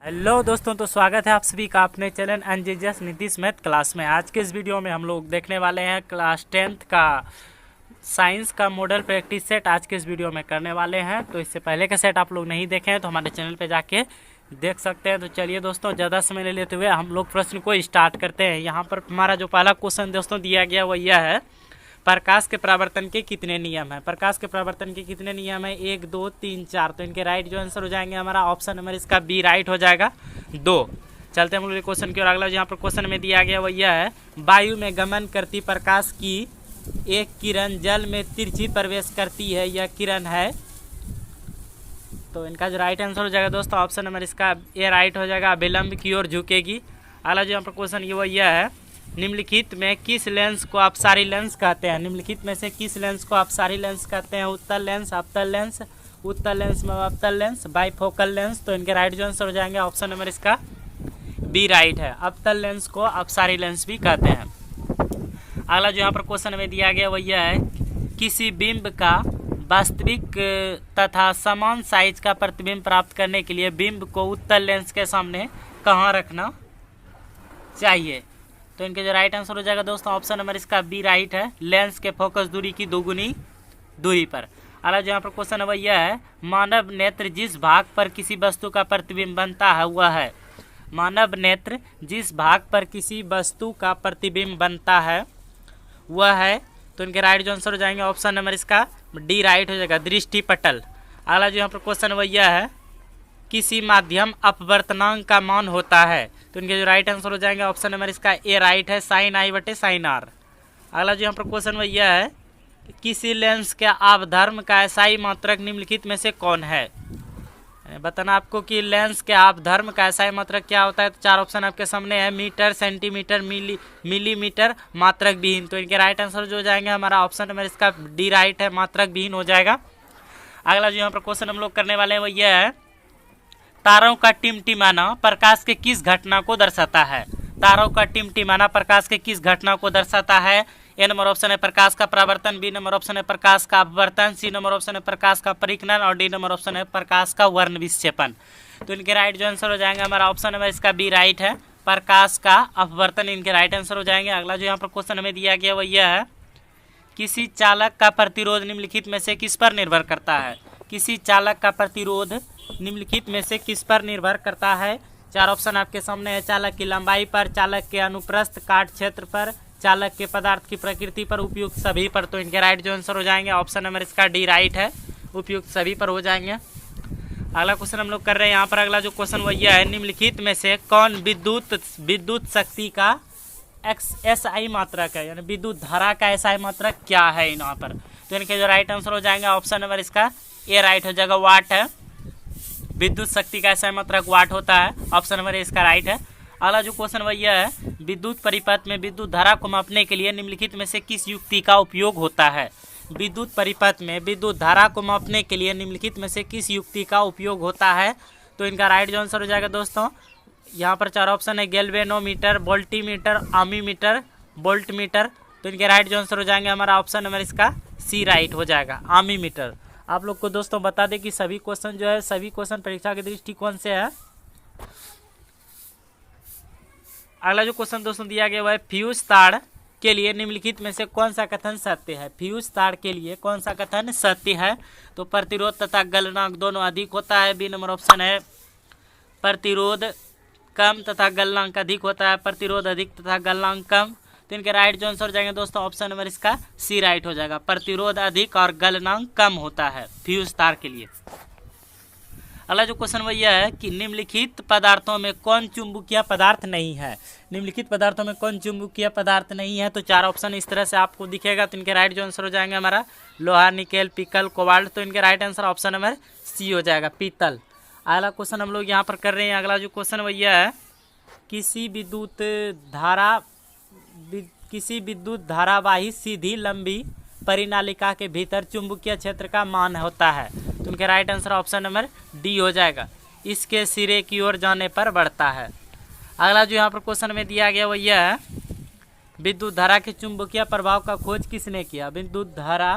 Hello दोस्तों, तो स्वागत है आप सभी का अपने चैनल एनजेएस नीतीश मैथ क्लास में। आज के इस वीडियो में हम लोग देखने वाले हैं क्लास 10th का साइंस का मॉडल प्रैक्टिस सेट। आज के इस वीडियो में करने वाले हैं, तो इससे पहले का सेट आप लोग नहीं देखे हैं तो हमारे चैनल पे जाके देख सकते हैं। तो चलिए दोस्तों, ज़्यादा समय ले लेते हुए हम लोग प्रश्न को स्टार्ट करते हैं। यहाँ पर हमारा जो पहला क्वेश्चन दोस्तों दिया गया वो यह है, प्रकाश के परावर्तन के कितने नियम हैं। प्रकाश के परावर्तन के कितने नियम हैं? 1 2 3 4। तो इनके राइट जो आंसर हो जाएंगे हमारा ऑप्शन नंबर इसका बी राइट हो जाएगा 2। चलते हैं हम लोग क्वेश्चन की ओर। अगला यहाँ पर क्वेश्चन में दिया गया वो यह है, वायु में गमन करती प्रकाश की एक किरण जल में तिरछी प्रवेश करती है, यह किरण है। तो इनका जो राइट आंसर हो जाएगा दोस्तों ऑप्शन नंबर इसका ए राइट हो जाएगा, विलंब की ओर झुकेगी। अगला जो यहाँ पर क्वेश्चन ये वो यह है, निम्नलिखित में किस लेंस को अपसारी लेंस कहते हैं। निम्नलिखित में से किस लेंस को अपसारी लेंस कहते हैं? उत्तल लेंस, अवतल लेंस, उत्तल लेंस में अवतल लेंस, बाइफोकल लेंस। तो इनके राइट जो आंसर हो जाएंगे ऑप्शन नंबर इसका बी राइट है, अवतल लेंस को अपसारी लेंस भी कहते हैं। अगला जो यहाँ पर क्वेश्चन में दिया गया वो यह है, किसी बिंब का वास्तविक तथा समान साइज का प्रतिबिंब प्राप्त करने के लिए बिंब को उत्तल लेंस के सामने कहाँ रखना चाहिए। तो इनके जो राइट आंसर हो जाएगा दोस्तों ऑप्शन नंबर इसका बी राइट है, लेंस के फोकस दूरी की दोगुनी दूरी पर। अगला जो यहाँ पर क्वेश्चन है वह यह है, मानव नेत्र जिस भाग पर किसी वस्तु का प्रतिबिंब बनता है वह है। मानव नेत्र जिस भाग पर किसी वस्तु का प्रतिबिंब बनता है वह है। तो इनके राइट जो आंसर हो जाएंगे ऑप्शन नंबर इसका डी राइट हो जाएगा, दृष्टि पटल। अगला जो यहाँ पर क्वेश्चन है वह यह है, किसी माध्यम अपवर्तनांक का मान होता है। तो इनके जो राइट आंसर हो जाएंगे ऑप्शन नंबर इसका ए राइट है, साइन आई बटे साइन आर। अगला जो यहाँ पर क्वेश्चन वह यह है, किसी लेंस के अवधर्म का एसआई मात्रक निम्नलिखित में से कौन है। बताना आपको कि लेंस के अवधर्म का एसआई मात्रक क्या होता है। तो 4 ऑप्शन आपके सामने है, मीटर, सेंटीमीटर, मिलीमीटर, मात्रक विहीन। तो इनके राइट आंसर जो हो जाएंगे हमारा ऑप्शन नंबर इसका डी राइट है, मात्रक विहीन हो जाएगा। अगला जो यहाँ पर क्वेश्चन हम लोग करने वाले हैं वो यह है, तारों का टिमटिमाना प्रकाश के किस घटना को दर्शाता है। तारों का टिमटिमाना प्रकाश के किस घटना को दर्शाता है। ए नंबर ऑप्शन है प्रकाश का परावर्तन, बी नंबर ऑप्शन है प्रकाश का अपवर्तन, सी नंबर ऑप्शन है प्रकाश का परिघनन और डी नंबर ऑप्शन है प्रकाश का वर्ण विक्षेपण। तो इनके राइट जो आंसर हो जाएंगे हमारा ऑप्शन नंबर इसका बी राइट है, प्रकाश का अपवर्तन इनके राइट आंसर हो जाएंगे। अगला जो यहाँ पर क्वेश्चन हमें दिया गया वो यह है, किसी चालक का प्रतिरोध निम्नलिखित में से किस पर निर्भर करता है। किसी चालक का प्रतिरोध निम्नलिखित में से किस पर निर्भर करता है। 4 ऑप्शन आपके सामने है, चालक की लंबाई पर, चालक के अनुप्रस्थ काट क्षेत्र पर, चालक के पदार्थ की प्रकृति पर, उपयुक्त सभी पर। तो इनके राइट जो आंसर हो जाएंगे ऑप्शन नंबर इसका डी राइट है, उपयुक्त सभी पर हो जाएंगे। अगला क्वेश्चन हम लोग कर रहे हैं यहाँ पर। अगला जो क्वेश्चन वो यह है, निम्नलिखित में से कौन विद्युत शक्ति का एसआई मात्रक है, यानी विद्युत धारा का एसआई मात्रक क्या है यहाँ पर। तो इनके जो राइट आंसर हो जाएंगे ऑप्शन नंबर इसका ए राइट हो जाएगा, वाट है। विद्युत शक्ति का एसआई मात्रक वाट होता है, ऑप्शन नंबर इसका राइट है। अगला जो क्वेश्चन वह यह है, विद्युत परिपथ में विद्युत धारा को मापने के लिए निम्नलिखित में से किस युक्ति का उपयोग होता है। विद्युत परिपथ में विद्युत धारा को मापने के लिए निम्नलिखित में से किस युक्ति का उपयोग होता है। तो इनका राइट जो आंसर हो जाएगा दोस्तों यहाँ पर 4 ऑप्शन है, गैल्वेनोमीटर, वोल्टीमीटर, आमीमीटर, वोल्टमीटर। तो इनके राइट जो आंसर हो जाएंगे हमारा ऑप्शन नंबर इसका सी राइट हो जाएगा, आमीमीटर। आप लोग को दोस्तों बता दें कि सभी क्वेश्चन जो है सभी क्वेश्चन परीक्षा के दृष्टिकोण से है। अगला जो क्वेश्चन दोस्तों दिया गया है, फ्यूज तार के लिए निम्नलिखित में से कौन सा कथन सत्य है। फ्यूज तार के लिए कौन सा कथन सत्य है। तो प्रतिरोध तथा गलनांक दोनों अधिक होता है, बी नंबर ऑप्शन है प्रतिरोध कम तथा गलनांक अधिक होता है, प्रतिरोध अधिक तथा गलनांक कम। तो इनके राइट जो आंसर हो जाएंगे दोस्तों ऑप्शन नंबर इसका सी राइट हो जाएगा, प्रतिरोध अधिक और गलनांक कम होता है फ्यूज तार के लिए। अगला जो क्वेश्चन वो यह है कि निम्नलिखित पदार्थों में कौन चुंबकीय पदार्थ नहीं है। निम्नलिखित पदार्थों में कौन चुंबकीय पदार्थ नहीं है। तो 4 ऑप्शन इस तरह से आपको दिखेगा। तो इनके राइट जो आंसर हो जाएंगे हमारा लोहा, निकेल, पिकल, कोबाल्ट। तो इनके right answer option number C हो जाएगा, पीतल। अगला क्वेश्चन हम लोग यहाँ पर कर रहे हैं। अगला जो क्वेश्चन वो यह है, किसी विद्युत धारावाही सीधी लंबी परिनालिका के भीतर चुंबकीय क्षेत्र का मान होता है। तो उनके right answer option number D हो जाएगा, इसके सिरे की ओर जाने पर बढ़ता है। अगला जो यहाँ पर क्वेश्चन में दिया गया वो यह है, विद्युत धारा के चुंबकीय प्रभाव का खोज किसने किया। विद्युत धारा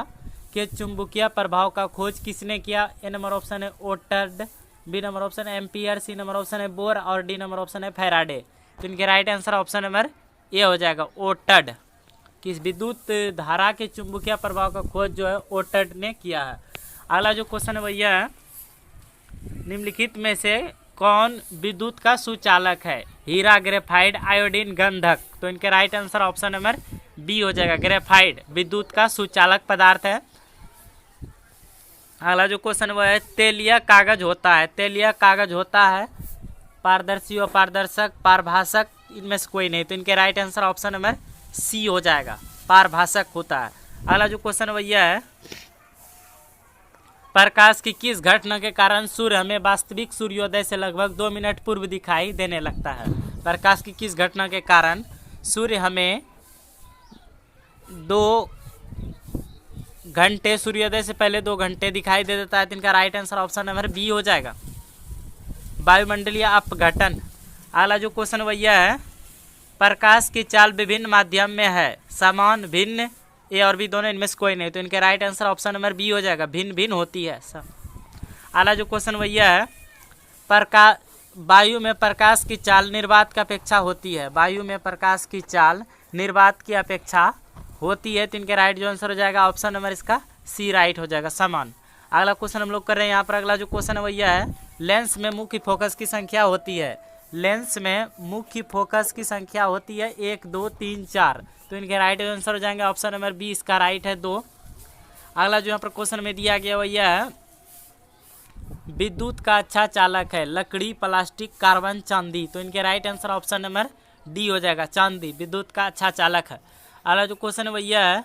के चुंबकीय प्रभाव का खोज किसने किया। ए नंबर ऑप्शन है ओटर्ड, बी नंबर ऑप्शन है एम्पियर, सी नंबर ऑप्शन है बोर और डी नंबर ऑप्शन है फैराडे। तो इनके right answer option number A हो जाएगा ओटड। कि विद्युत धारा के चुंबकीय प्रभाव का खोज जो है ओटड ने किया है। अगला जो क्वेश्चन है भैया है, निम्नलिखित में से कौन विद्युत का सुचालक है? हीरा, ग्रेफाइट, आयोडीन, गंधक। तो इनके right answer option number B हो जाएगा, ग्रेफाइट विद्युत का सुचालक पदार्थ है। अगला जो क्वेश्चन वो है, तेलीय कागज होता है, तेलीय कागज होता है पारदर्शी, अपारदर्शक, पारभाषक, इनमें से कोई नहीं। तो इनके right answer option number C हो जाएगा, पारभाषक होता है। अगला जो क्वेश्चन भैया है, प्रकाश की किस घटना के कारण सूर्य हमें वास्तविक सूर्योदय से लगभग 2 मिनट पूर्व दिखाई देने लगता है? प्रकाश की किस घटना के कारण सूर्य हमें 2 घंटे, सूर्योदय से पहले 2 घंटे दिखाई दे देता है? तो इनका right answer option number B हो जाएगा, वायुमंडलीय अपघटन। अगला जो क्वेश्चन भैया है, प्रकाश की चाल विभिन्न माध्यम में है, समान, भिन्न, ए और बी दोनों, इनमें से कोई नहीं। तो इनके right answer option number B हो जाएगा, भिन्न भिन्न होती है सब। अगला जो क्वेश्चन भैया है, वायु में प्रकाश की चाल निर्वात की अपेक्षा होती है, वायु में प्रकाश की चाल निर्वात की अपेक्षा होती है। तो इनके राइट जो आंसर हो जाएगा ऑप्शन नंबर इसका सी राइट हो जाएगा, समान। अगला क्वेश्चन हम लोग कर रहे हैं यहाँ पर। अगला जो क्वेश्चन है भैया है, लेंस में मुख्य फोकस की संख्या होती है, लेंस में मुख्य फोकस की संख्या होती है 1, 2, 3, 4। तो इनके राइट आंसर हो जाएंगे ऑप्शन नंबर बी, इसका राइट है 2। अगला जो यहाँ पर क्वेश्चन में दिया गया भैया है, विद्युत का अच्छा चालक है, लकड़ी, प्लास्टिक, कार्बन, चांदी। तो इनके right answer option number D हो जाएगा, चांदी विद्युत का अच्छा चालक है। अगला जो क्वेश्चन भैया है,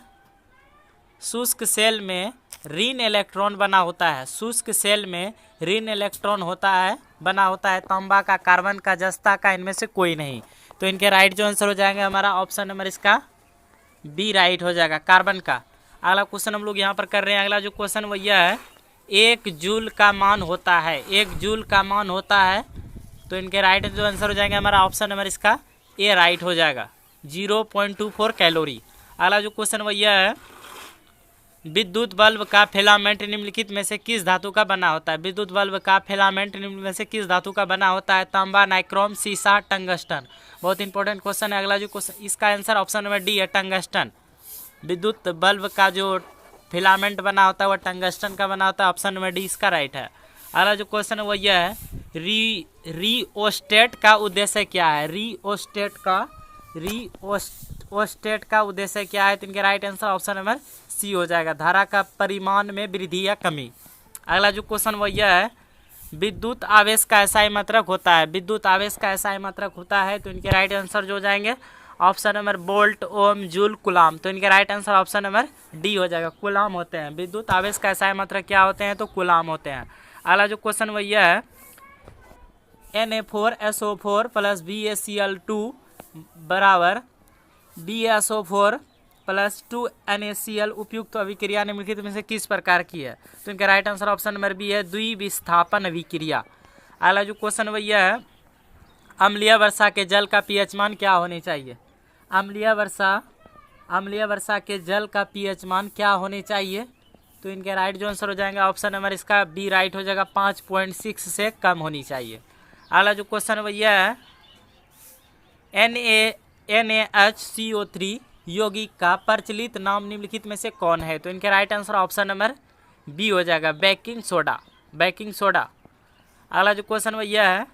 शुष्क सेल में ऋण इलेक्ट्रॉन बना होता है, शुष्क सेल में ऋण इलेक्ट्रॉन होता है, बना होता है तांबा का, कार्बन का, जस्ता का, इनमें से कोई नहीं। तो इनके राइट जो आंसर हो जाएंगे हमारा ऑप्शन नंबर इसका बी राइट हो जाएगा, कार्बन का। अगला क्वेश्चन हम लोग यहाँ पर कर रहे हैं। अगला जो क्वेश्चन भैया है, 1 जूल का मान होता है, 1 जूल का मान होता है। तो इनके राइट जो आंसर हो जाएंगे हमारा ऑप्शन नंबर इसका ए राइट हो जाएगा, 0.24 कैलोरी। अगला जो क्वेश्चन भैया है, विद्युत बल्ब का फिलामेंट निम्नलिखित में से किस धातु का बना होता है? विद्युत बल्ब का फिलामेंट निम्न में से किस धातु का बना होता है? तांबा, नाइक्रोम, सीसा, टंगस्टन। बहुत इंपॉर्टेंट क्वेश्चन है। अगला जो क्वेश्चन, इसका आंसर ऑप्शन नंबर डी है, टंगस्टन। विद्युत बल्ब का जो फिलामेंट बना होता है वह टंगस्टन का बना होता है, ऑप्शन नंबर डी इसका राइट है। अगला जो क्वेश्चन है वो यह है, रिओस्टेट का उद्देश्य क्या है? रिओस्टेट का उद्देश्य क्या है? तो इनके right answer option number C हो जाएगा, धारा का परिमाण में वृद्धि या कमी। अगला जो क्वेश्चन वो यह है, विद्युत आवेश का एसआई मात्रक होता है, विद्युत आवेश का एसआई मात्रक होता है। तो इनके राइट आंसर जो हो जाएंगे ऑप्शन नंबर वोल्ट, ओम, जूल, कुलाम। तो इनके right answer option number D हो जाएगा, कुलाम होते हैं। विद्युत आवेश का एसआई मात्रक क्या होते हैं? तो कुलाम होते हैं। अगला जो क्वेश्चन वो यह है, Na4SO4 प्लस BaCl2 बराबर BaSO4 प्लस 2 NaCl उपयुक्त अभिक्रिया निम्नलिखित में से किस प्रकार की है? तो इनका right answer option number B है, द्विविस्थापन अभिक्रिया। अगला जो क्वेश्चन भैया है, अम्लीय वर्षा के जल का पीएच मान क्या होनी चाहिए? अम्लीय वर्षा के जल का पीएच मान क्या होनी चाहिए? तो इनके राइट जो आंसर हो जाएंगे ऑप्शन नंबर इसका बी राइट हो जाएगा, 5.6 से कम होनी चाहिए। अगला जो क्वेश्चन भैया है, NaHCO3 यौगिक का प्रचलित नाम निम्नलिखित में से कौन है? तो इनके right answer option number B हो जाएगा, बेकिंग सोडा, बेकिंग सोडा। अगला जो क्वेश्चन भैया है,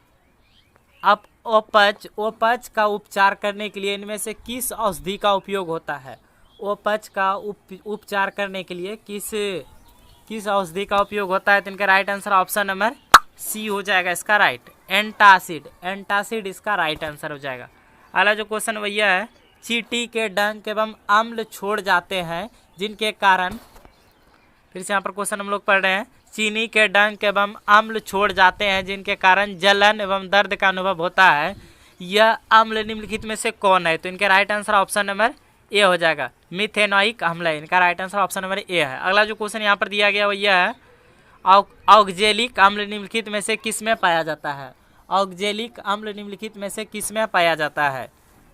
अब ओपच का उपचार करने के लिए इनमें से किस औषधि का उपयोग होता है? ओपच का उपचार करने के लिए किस औषधि का उपयोग होता है? तो इनका right answer option number C हो जाएगा, इसका राइट, एंटासिड, एंटासिड इसका राइट आंसर हो जाएगा। अगला जो क्वेश्चन भैया है, चींटी के डंक एवं अम्ल छोड़ जाते हैं जिनके कारण, फिर से यहाँ पर क्वेश्चन हम लोग पढ़ रहे हैं, चीनी के डंक एवं अम्ल छोड़ जाते हैं जिनके कारण जलन एवं दर्द का अनुभव होता है, यह अम्ल निम्नलिखित में से कौन है? तो इनके right answer option number A हो जाएगा, मिथेनोइक अम्ल है। इनका राइट आंसर ऑप्शन नंबर ए है। अगला जो क्वेश्चन यहाँ पर दिया गया वो यह है, ऑक्जेलिक अम्ल निम्नलिखित में से किस में पाया जाता है? ऑक्जेलिक अम्ल निम्नलिखित में से किस में पाया जाता है?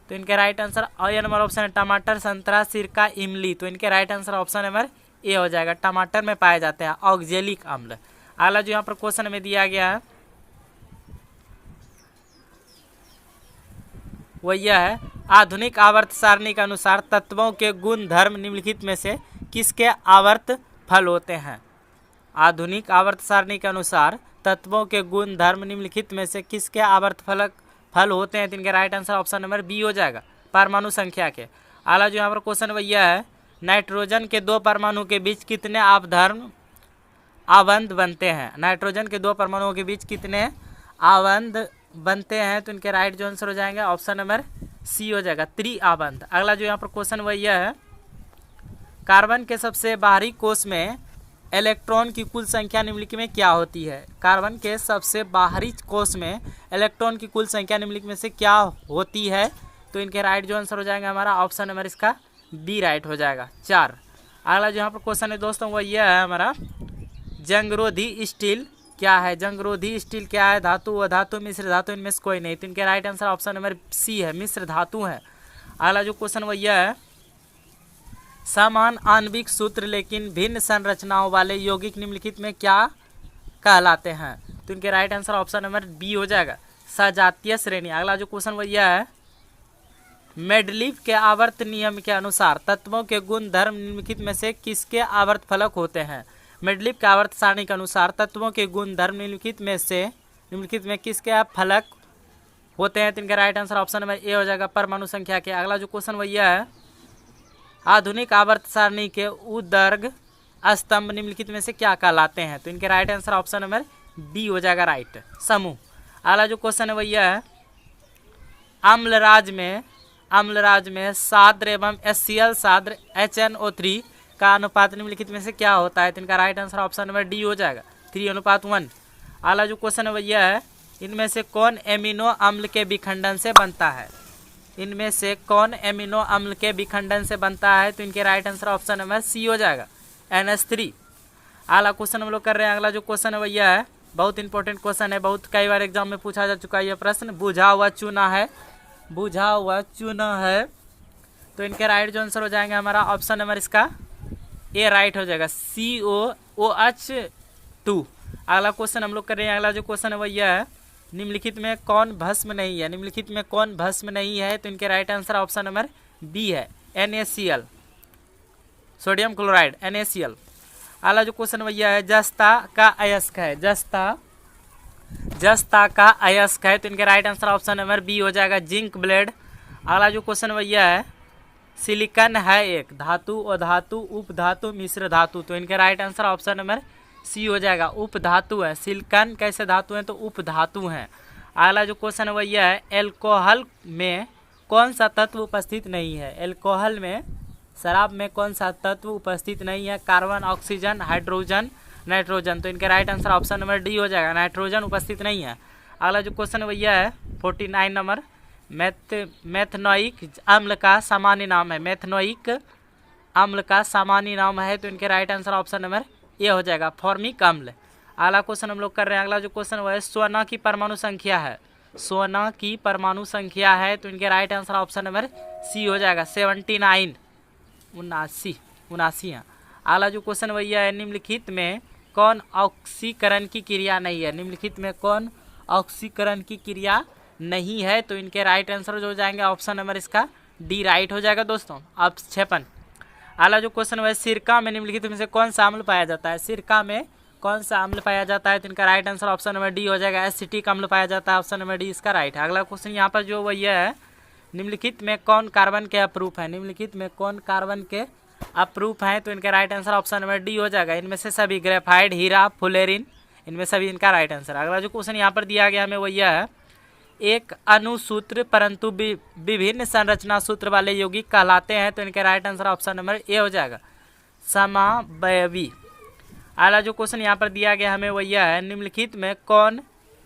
तो इनके right answer A number option है, टमाटर, संतरा, सिरका, इमली। तो इनके right answer option number A हो जाएगा, टमाटर में पाए जाते हैं ऑक्जेलिक अम्ल। अगला जो यहाँ पर क्वेश्चन में दिया गया है, वो यह है, आधुनिक आवर्त सारणी के अनुसार तत्वों के गुण धर्म निम्नलिखित में से किसके आवर्त फल होते हैं। आधुनिक आवर्त सारणी के अनुसार तत्वों के गुण धर्म निम्नलिखित में से किसके आवर्त फल होते हैं। तो इनके right answer option number B हो जाएगा, परमाणु संख्या के। अगला जो यहाँ पर क्वेश्चन भैया है, नाइट्रोजन के 2 परमाणु के बीच कितने आबंध बनते हैं। नाइट्रोजन के 2 परमाणुओं के बीच कितने आबंध बनते हैं। तो इनके राइट जो आंसर हो जाएंगे ऑप्शन नंबर सी हो जाएगा, 3 आबंध। अगला जो यहाँ पर क्वेश्चन भैया है, कार्बन के सबसे बाहरी कोष में इलेक्ट्रॉन की कुल संख्या निम्नलिखित में क्या होती है। कार्बन के सबसे बाहरी कोष में इलेक्ट्रॉन की कुल संख्या निम्नलिखित में से क्या होती है। तो इनके राइट जो आंसर हो जाएगा हमारा ऑप्शन नंबर इसका बी राइट हो जाएगा, 4। अगला जो यहाँ पर क्वेश्चन है दोस्तों वो यह है हमारा, जंगरोधी स्टील क्या है। जंगरोधी स्टील क्या है, धातु, अधातु, मिश्र धातु, इनमें से कोई नहीं। तो इनके right answer option number C है, मिश्र धातु है। अगला जो क्वेश्चन वो यह है, समान आणविक सूत्र लेकिन भिन्न संरचनाओं वाले यौगिक निम्नलिखित में क्या कहलाते हैं। तो इनके right answer option number B हो जाएगा, सजातीय श्रेणी। अगला जो क्वेश्चन वो यह है, मेंडलीव के आवर्त नियम के अनुसार तत्वों के गुण धर्म निम्नलिखित में से किसके आवर्त फलक होते हैं। मेंडलीव के आवर्त सारणी के अनुसार तत्वों के गुण धर्म निम्नलिखित में किसके फलक होते हैं। तो इनका right answer option number A हो जाएगा, परमाणु संख्या के। अगला जो क्वेश्चन भैया है, आधुनिक आवर्त सारणी के उदर्ग स्तंभ निम्नलिखित में से क्या कहलाते हैं। तो इनके right answer option number B हो जाएगा, राइट, समूह। अगला जो क्वेश्चन है भैया है, अम्लराज में साद्र एवं HCl साद्र HNO3 का अनुपात निम्नलिखित में से क्या होता है। तो इनका right answer option number D हो जाएगा, 3:1। अगला जो क्वेश्चन है भैया है, इनमें से कौन एमिनो अम्ल के विखंडन से बनता है। इनमें से कौन एमिनो अम्ल के विखंडन से बनता है। तो इनके right answer option number C हो जाएगा, NH3। अगला क्वेश्चन हम लोग कर रहे हैं। अगला जो क्वेश्चन है भैया है, बहुत इंपॉर्टेंट क्वेश्चन है, बहुत कई बार एग्जाम में पूछा जा चुका है यह प्रश्न, बुझा हुआ चूना है। तो इनके राइट जो आंसर हो जाएंगे हमारा ऑप्शन नंबर इसका ए राइट हो जाएगा, COOH2। अगला क्वेश्चन हम लोग कर रहे हैं। अगला जो क्वेश्चन है भैया है, निम्नलिखित में कौन भस्म नहीं है। तो इनके right answer option number B है, NaCl, सोडियम क्लोराइड, NaCl। अगला जो क्वेश्चन भैया है, जस्ता का अयस्क है। तो इनके right answer option number B हो जाएगा, जिंक ब्लेड। अगला जो क्वेश्चन भैया है, सिलिकॉन है एक धातु, अधातु, उपधातु, मिश्र धातु। तो इनके right answer option number C हो जाएगा, उपधातु है। सिलिकॉन कैसे धातु है, तो उपधातु है। अगला जो क्वेश्चन है भैया है, एल्कोहल में कौन सा तत्व उपस्थित नहीं है। एल्कोहल में, शराब में कौन सा तत्व उपस्थित नहीं है। Carbon, oxygen, hydrogen, nitrogen. तो इनके right answer option number D हो जाएगा, नाइट्रोजन उपस्थित नहीं है। अगला जो क्वेश्चन भैया है 49 नंबर, मेथनोइक अम्ल का सामान्य नाम है। मेथनोइक अम्ल का सामान्य नाम है। तो इनके right answer option number A हो जाएगा, फॉर्मिक अम्ल। अगला क्वेश्चन हम लोग कर रहे हैं। अगला जो क्वेश्चन वो है, सोना की परमाणु संख्या है। तो इनके right answer option number C हो जाएगा, 79, 79 है। अगला जो क्वेश्चन भैया है, निम्नलिखित में कौन ऑक्सीकरण की क्रिया नहीं है। तो इनके राइट आंसर जो हो जाएंगे ऑप्शन नंबर इसका डी राइट हो जाएगा दोस्तों, अब 56। अगला जो क्वेश्चन है, सिरका में निम्नलिखित में से कौन सा अम्ल पाया जाता है। तो इनका right answer option number D हो जाएगा, एसिटिक अम्ल पाया जाता है। ऑप्शन नंबर डी इसका राइट है। अगला क्वेश्चन यहाँ पर जो वही है, निम्नलिखित में कौन कार्बन के अप्रूफ है। तो इनका right answer option number D हो जाएगा, इनमें से सभी, ग्रेफाइट, हीरा, फुलेरिन, इनमें सभी इनका राइट आंसर। अगला जो क्वेश्चन यहाँ पर दिया गया हमें वही है, एक अनुसूत्र परंतु विभिन्न संरचना सूत्र वाले यौगिक कहलाते हैं। तो इनके right answer option number A हो जाएगा, समावयवी। अगला जो क्वेश्चन यहाँ पर दिया गया हमें वही है, निम्नलिखित में कौन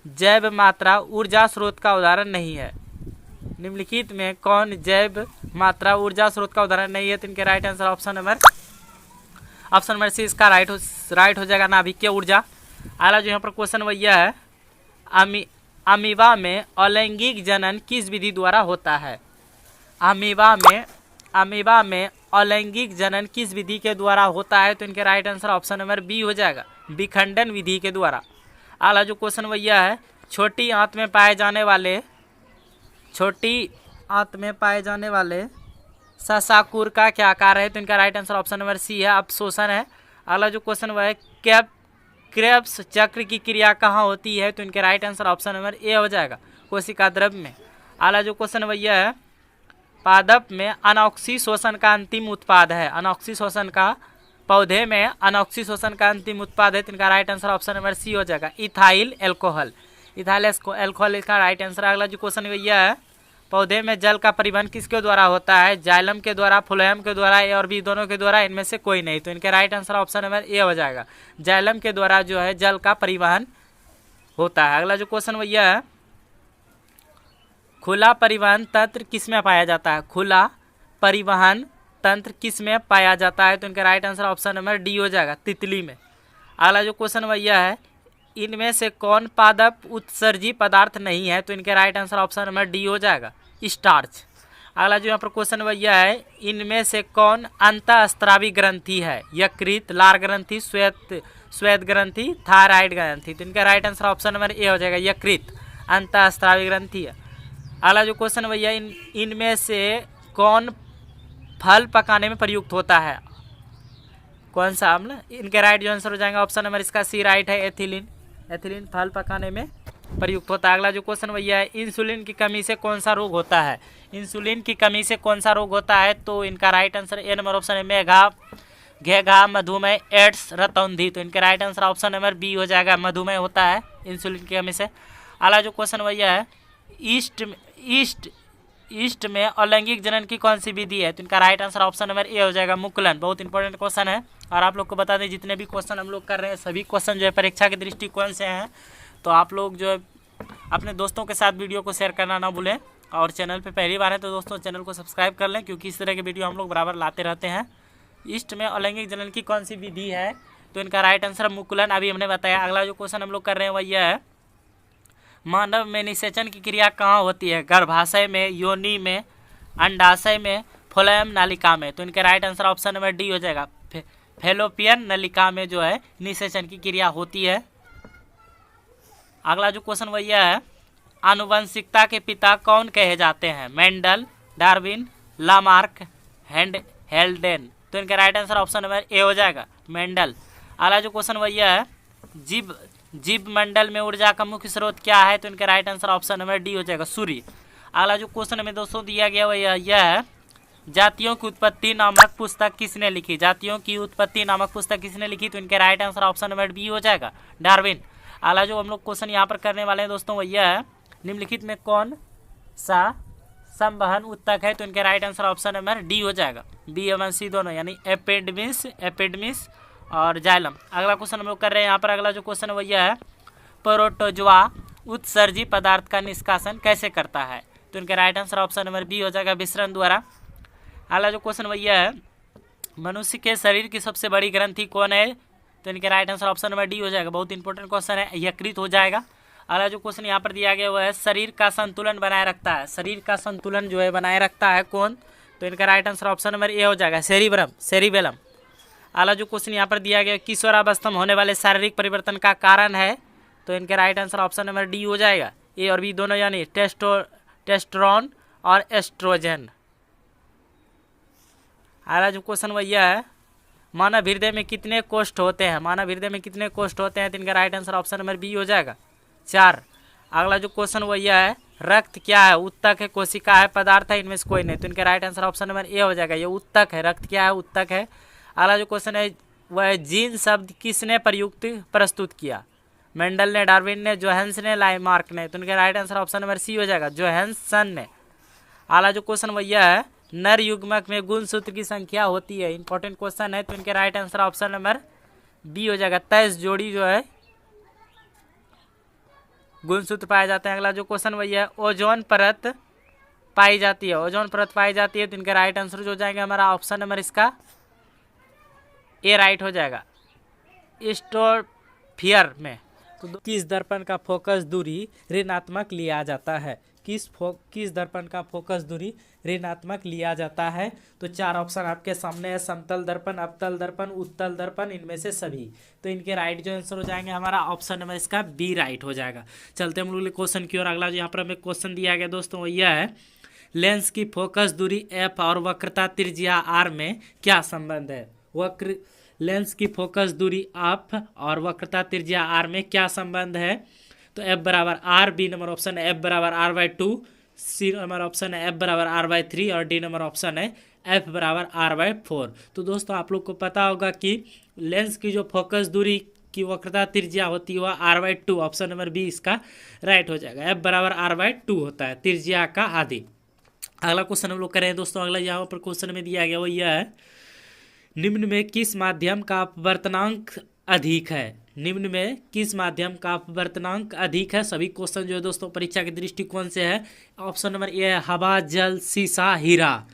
जैव मात्रा ऊर्जा स्रोत का उदाहरण नहीं है। तो इनके right answer option number C इसका राइट हो जाएगा, नाभिकीय ऊर्जा। अगला जो यहाँ पर क्वेश्चन वही है, अमीबा में अलैंगिक जनन किस विधि द्वारा होता है। अमीबा में अलैंगिक जनन किस विधि के द्वारा होता है। तो इनके right answer option number B हो जाएगा, विखंडन विधि के द्वारा। अगला जो क्वेश्चन भैया है, छोटी आंत में पाए जाने आंत में पाए जाने वाले ससाकुर का क्या कार्य है? तो इनका right answer option number C है, अवशोषण है। अगला जो क्वेश्चन वह है क्रेब्स चक्र की क्रिया कहाँ होती है? तो इनके right answer option number A हो जाएगा, कोशिका द्रव्य में। अगला जो क्वेश्चन भैया है, पादप में अनॉक्सीशोषण का अंतिम उत्पाद है। अनॉक्सीशोषण का पौधे में अनॉक्सीशोषण का अंतिम उत्पाद है, तो इनका right answer option number C हो जाएगा, इथाइल एल्कोहल। इथाइल एल्कोहल इसका राइट आंसर। अगला जो क्वेश्चन भैया है, पौधे में जल का परिवहन किसके द्वारा होता है? जाइलम के द्वारा, फ्लोएम के द्वारा, ए और बी दोनों के द्वारा, इनमें से कोई नहीं। तो इनके right answer option number A हो जाएगा, जाइलम के द्वारा जो है जल का परिवहन होता है। अगला जो क्वेश्चन भैया है, खुला परिवहन तंत्र किसमें पाया जाता है? खुला परिवहन तंत्र किसमें पाया जाता है? तो इनका right answer option number D हो जाएगा, तितली में। अगला जो क्वेश्चन भैया है, इनमें से कौन पादप उत्सर्जी पदार्थ नहीं है? तो इनके right answer option number D हो जाएगा, स्टार्च। अगला जो यहाँ पर क्वेश्चन भैया है, इनमें से कौन अंतःस्त्रावी ग्रंथि है? यकृत, लार ग्रंथि, श्वेत ग्रंथि, थायराइड ग्रंथि। तो इनका right answer option number A हो जाएगा, यकृत अंतःस्त्रावी ग्रंथि है। अगला जो क्वेश्चन भैया, इनमें से कौन फल पकाने में प्रयुक्त होता है? कौन सा अम्ल? इनके राइट जो आंसर हो जाएगा ऑप्शन नंबर इसका सी राइट है, एथिलीन। एथिलीन फल पकाने में प्रयुक्त होता है। अगला जो क्वेश्चन भैया है, इंसुलिन की कमी से कौन सा रोग होता है? इंसुलिन की कमी से कौन सा रोग होता है? तो इनका right answer A number option है, मेघा, घेघा, मधुमेह, एड्स, रतौंधी। तो इनके right answer option number B हो जाएगा, मधुमेह होता है इंसुलिन की कमी से। अगला जो क्वेश्चन भैया है, ईस्ट में अलैंगिक जनन की कौन सी विधि है? तो इनका right answer option number A हो जाएगा, मुकुलन। बहुत इंपॉर्टेंट क्वेश्चन है। और आप लोग को बता दें, जितने भी क्वेश्चन हम लोग कर रहे हैं सभी क्वेश्चन जो है परीक्षा के दृष्टिकोण से हैं। तो आप लोग जो है अपने दोस्तों के साथ वीडियो को शेयर करना ना भूलें। और चैनल पे पहली बार है तो दोस्तों चैनल को सब्सक्राइब कर लें, क्योंकि इस तरह के वीडियो हम लोग बराबर लाते रहते हैं। ईस्ट में अलैंगिक जनन की कौन सी विधि है? तो इनका राइट आंसर मुकुलन, अभी हमने बताया। अगला जो क्वेश्चन हम लोग कर रहे हैं वह यह है, मानव में निषेचन की क्रिया कहाँ होती है? गर्भाशय में, योनि में, अंडाशय में, फ्लोएम नलिका में। तो इनके right answer option number D हो जाएगा, फैलोपियन नलिका में जो है निषेचन की क्रिया होती है। अगला जो क्वेश्चन वही है, आनुवंशिकता के पिता कौन कहे जाते हैं? Mendel, Darwin, Lamarck, हेल्डेन। तो इनका right answer option number A हो जाएगा, मेंडल। अगला जो क्वेश्चन वही है, जीव मंडल में ऊर्जा का मुख्य स्रोत क्या है? तो इनका right answer option number D हो जाएगा, सूर्य। अगला जो क्वेश्चन में दोस्तों दिया गया वह यह है, जातियों की उत्पत्ति नामक पुस्तक किसने लिखी? जातियों की उत्पत्ति नामक पुस्तक किसने लिखी? तो इनके right answer option number B हो जाएगा, डार्विन। अगला जो हम लोग क्वेश्चन यहाँ पर करने वाले हैं दोस्तों वह यह है, निम्नलिखित में कौन सा संवहन उत्तक है? तो इनके right answer option number D हो जाएगा, बी एवं सी दोनों, यानी एपिडमिस और जाइलम। अगला क्वेश्चन हम लोग कर रहे हैं यहाँ पर। अगला जो क्वेश्चन वह है, प्रोटोजोआ उत्सर्जी पदार्थ का निष्कासन कैसे करता है? तो इनके right answer option number B हो जाएगा, विसरण द्वारा। अगला जो क्वेश्चन वह है, मनुष्य के शरीर की सबसे बड़ी ग्रंथि कौन है? तो इनके right answer option number D हो जाएगा, बहुत इंपॉर्टेंट क्वेश्चन है, यकृत हो जाएगा। अगला जो क्वेश्चन यहाँ पर दिया गया हुआ है, शरीर का संतुलन बनाए रखता है, शरीर का संतुलन जो है बनाए रखता है कौन? तो इनका right answer option number A हो जाएगा, सेरिबेलम। अगला जो क्वेश्चन यहाँ पर दिया गया, किशोरावस्था में होने वाले शारीरिक परिवर्तन का कारण है? तो इनके right answer option number D हो जाएगा, ए और बी दोनों, यानी टेस्टोस्टेरोन और एस्ट्रोजन। अगला जो क्वेश्चन वही है, मानव हृदय में कितने कोष्ठ होते हैं? मानव हृदय में कितने कोष्ठ होते हैं? तो इनका right answer option number B हो जाएगा, 4। अगला जो क्वेश्चन वही है, रक्त क्या है? उत्तक है, कोशिका है, पदार्थ है, इनमें से कोई नहीं। तो इनका right answer option number A हो जाएगा, ये उत्तक है। रक्त क्या है? उत्तक है। अगला जो क्वेश्चन है वह जीन शब्द किसने प्रस्तुत किया? मेंडल ने, डार्विन ने, जोहान्स ने, लामार्क ने। तो इनका right answer option number C हो जाएगा, जोहान्सन ने। अगला जो क्वेश्चन वही है, नर युग्मक में गुणसूत्र की संख्या होती है, इंपॉर्टेंट क्वेश्चन है। तो इनके right answer option number B हो जाएगा, 23 जोड़ी जो है गुणसूत्र पाए जाते हैं। अगला जो क्वेश्चन वही है, ओजोन परत पाई जाती है, ओजोन परत पाई जाती है। तो इनका राइट आंसर जो जाएगा हमारा ऑप्शन नंबर इसका ए राइट हो जाएगा, स्ट्रोस्फियर में। तो किस दर्पण का फोकस दूरी ऋणात्मक लिया जाता है? किस दर्पण का फोकस दूरी ऋणात्मक लिया जाता है? तो 4 ऑप्शन आपके सामने है, समतल दर्पण, अवतल दर्पण, उत्तल दर्पण, इनमें से सभी। तो इनके राइट जो आंसर हो जाएंगे हमारा ऑप्शन नंबर इसका बी राइट हो जाएगा। चलते हम लोग क्वेश्चन की ओर। अगला जो यहाँ पर हमें क्वेश्चन दिया गया दोस्तों वो यह है, लेंस की फोकस दूरी f और वक्रता त्रिज्या r में क्या संबंध है? वक्र लेंस की फोकस दूरी f और वक्रता त्रिज्या r में क्या संबंध है? तो f बराबर r, बी नंबर ऑप्शन है f बराबर r/2, सी नंबर ऑप्शन है f बराबर r/3 और डी नंबर ऑप्शन है f बराबर r/4। तो दोस्तों आप लोग को पता होगा कि लेंस की जो फोकस दूरी की वक्रता त्रिज्या होती है वह r/2, ऑप्शन नंबर बी इसका राइट हो जाएगा। f बराबर r/2 होता है, त्रिज्या का आधी। अगला क्वेश्चन हम लोग करें दोस्तों। अगला यहाँ पर क्वेश्चन में दिया गया वो यह है, निम्न में किस माध्यम का अपवर्तनांक अधिक है? निम्न में किस माध्यम का अपवर्तनांक अधिक है? सभी क्वेश्चन जो है दोस्तों परीक्षा के दृष्टिकोण से है। ऑप्शन नंबर ए है हवा, जल, शीशा, हीरा।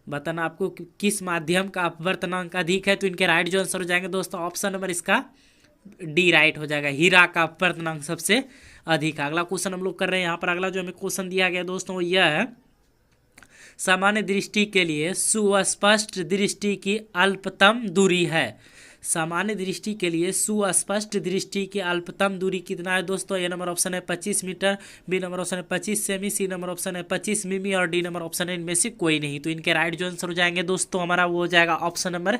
बताना आपको किस माध्यम का अपवर्तनांक अधिक है। तो इनके राइट जो आंसर हो जाएंगे दोस्तों ऑप्शन नंबर इसका डी राइट हो जाएगा, हीरा का अपवर्तनांक सबसे अधिक है। अगला क्वेश्चन हम लोग कर रहे हैं यहाँ पर। अगला जो हमें क्वेश्चन दिया गया दोस्तों वो यह है, सामान्य दृष्टि के लिए सुस्पष्ट दृष्टि की अल्पतम दूरी है। सामान्य दृष्टि के लिए सुस्पष्ट दृष्टि की अल्पतम दूरी कितना है दोस्तों? ए नंबर ऑप्शन है 25 मीटर, बी नंबर ऑप्शन है 25 सेमी, सी नंबर ऑप्शन है 25 मिमी और डी नंबर ऑप्शन है इनमें से कोई नहीं। तो इनके राइट जो आंसर हो जाएंगे दोस्तों हमारा वो हो जाएगा ऑप्शन नंबर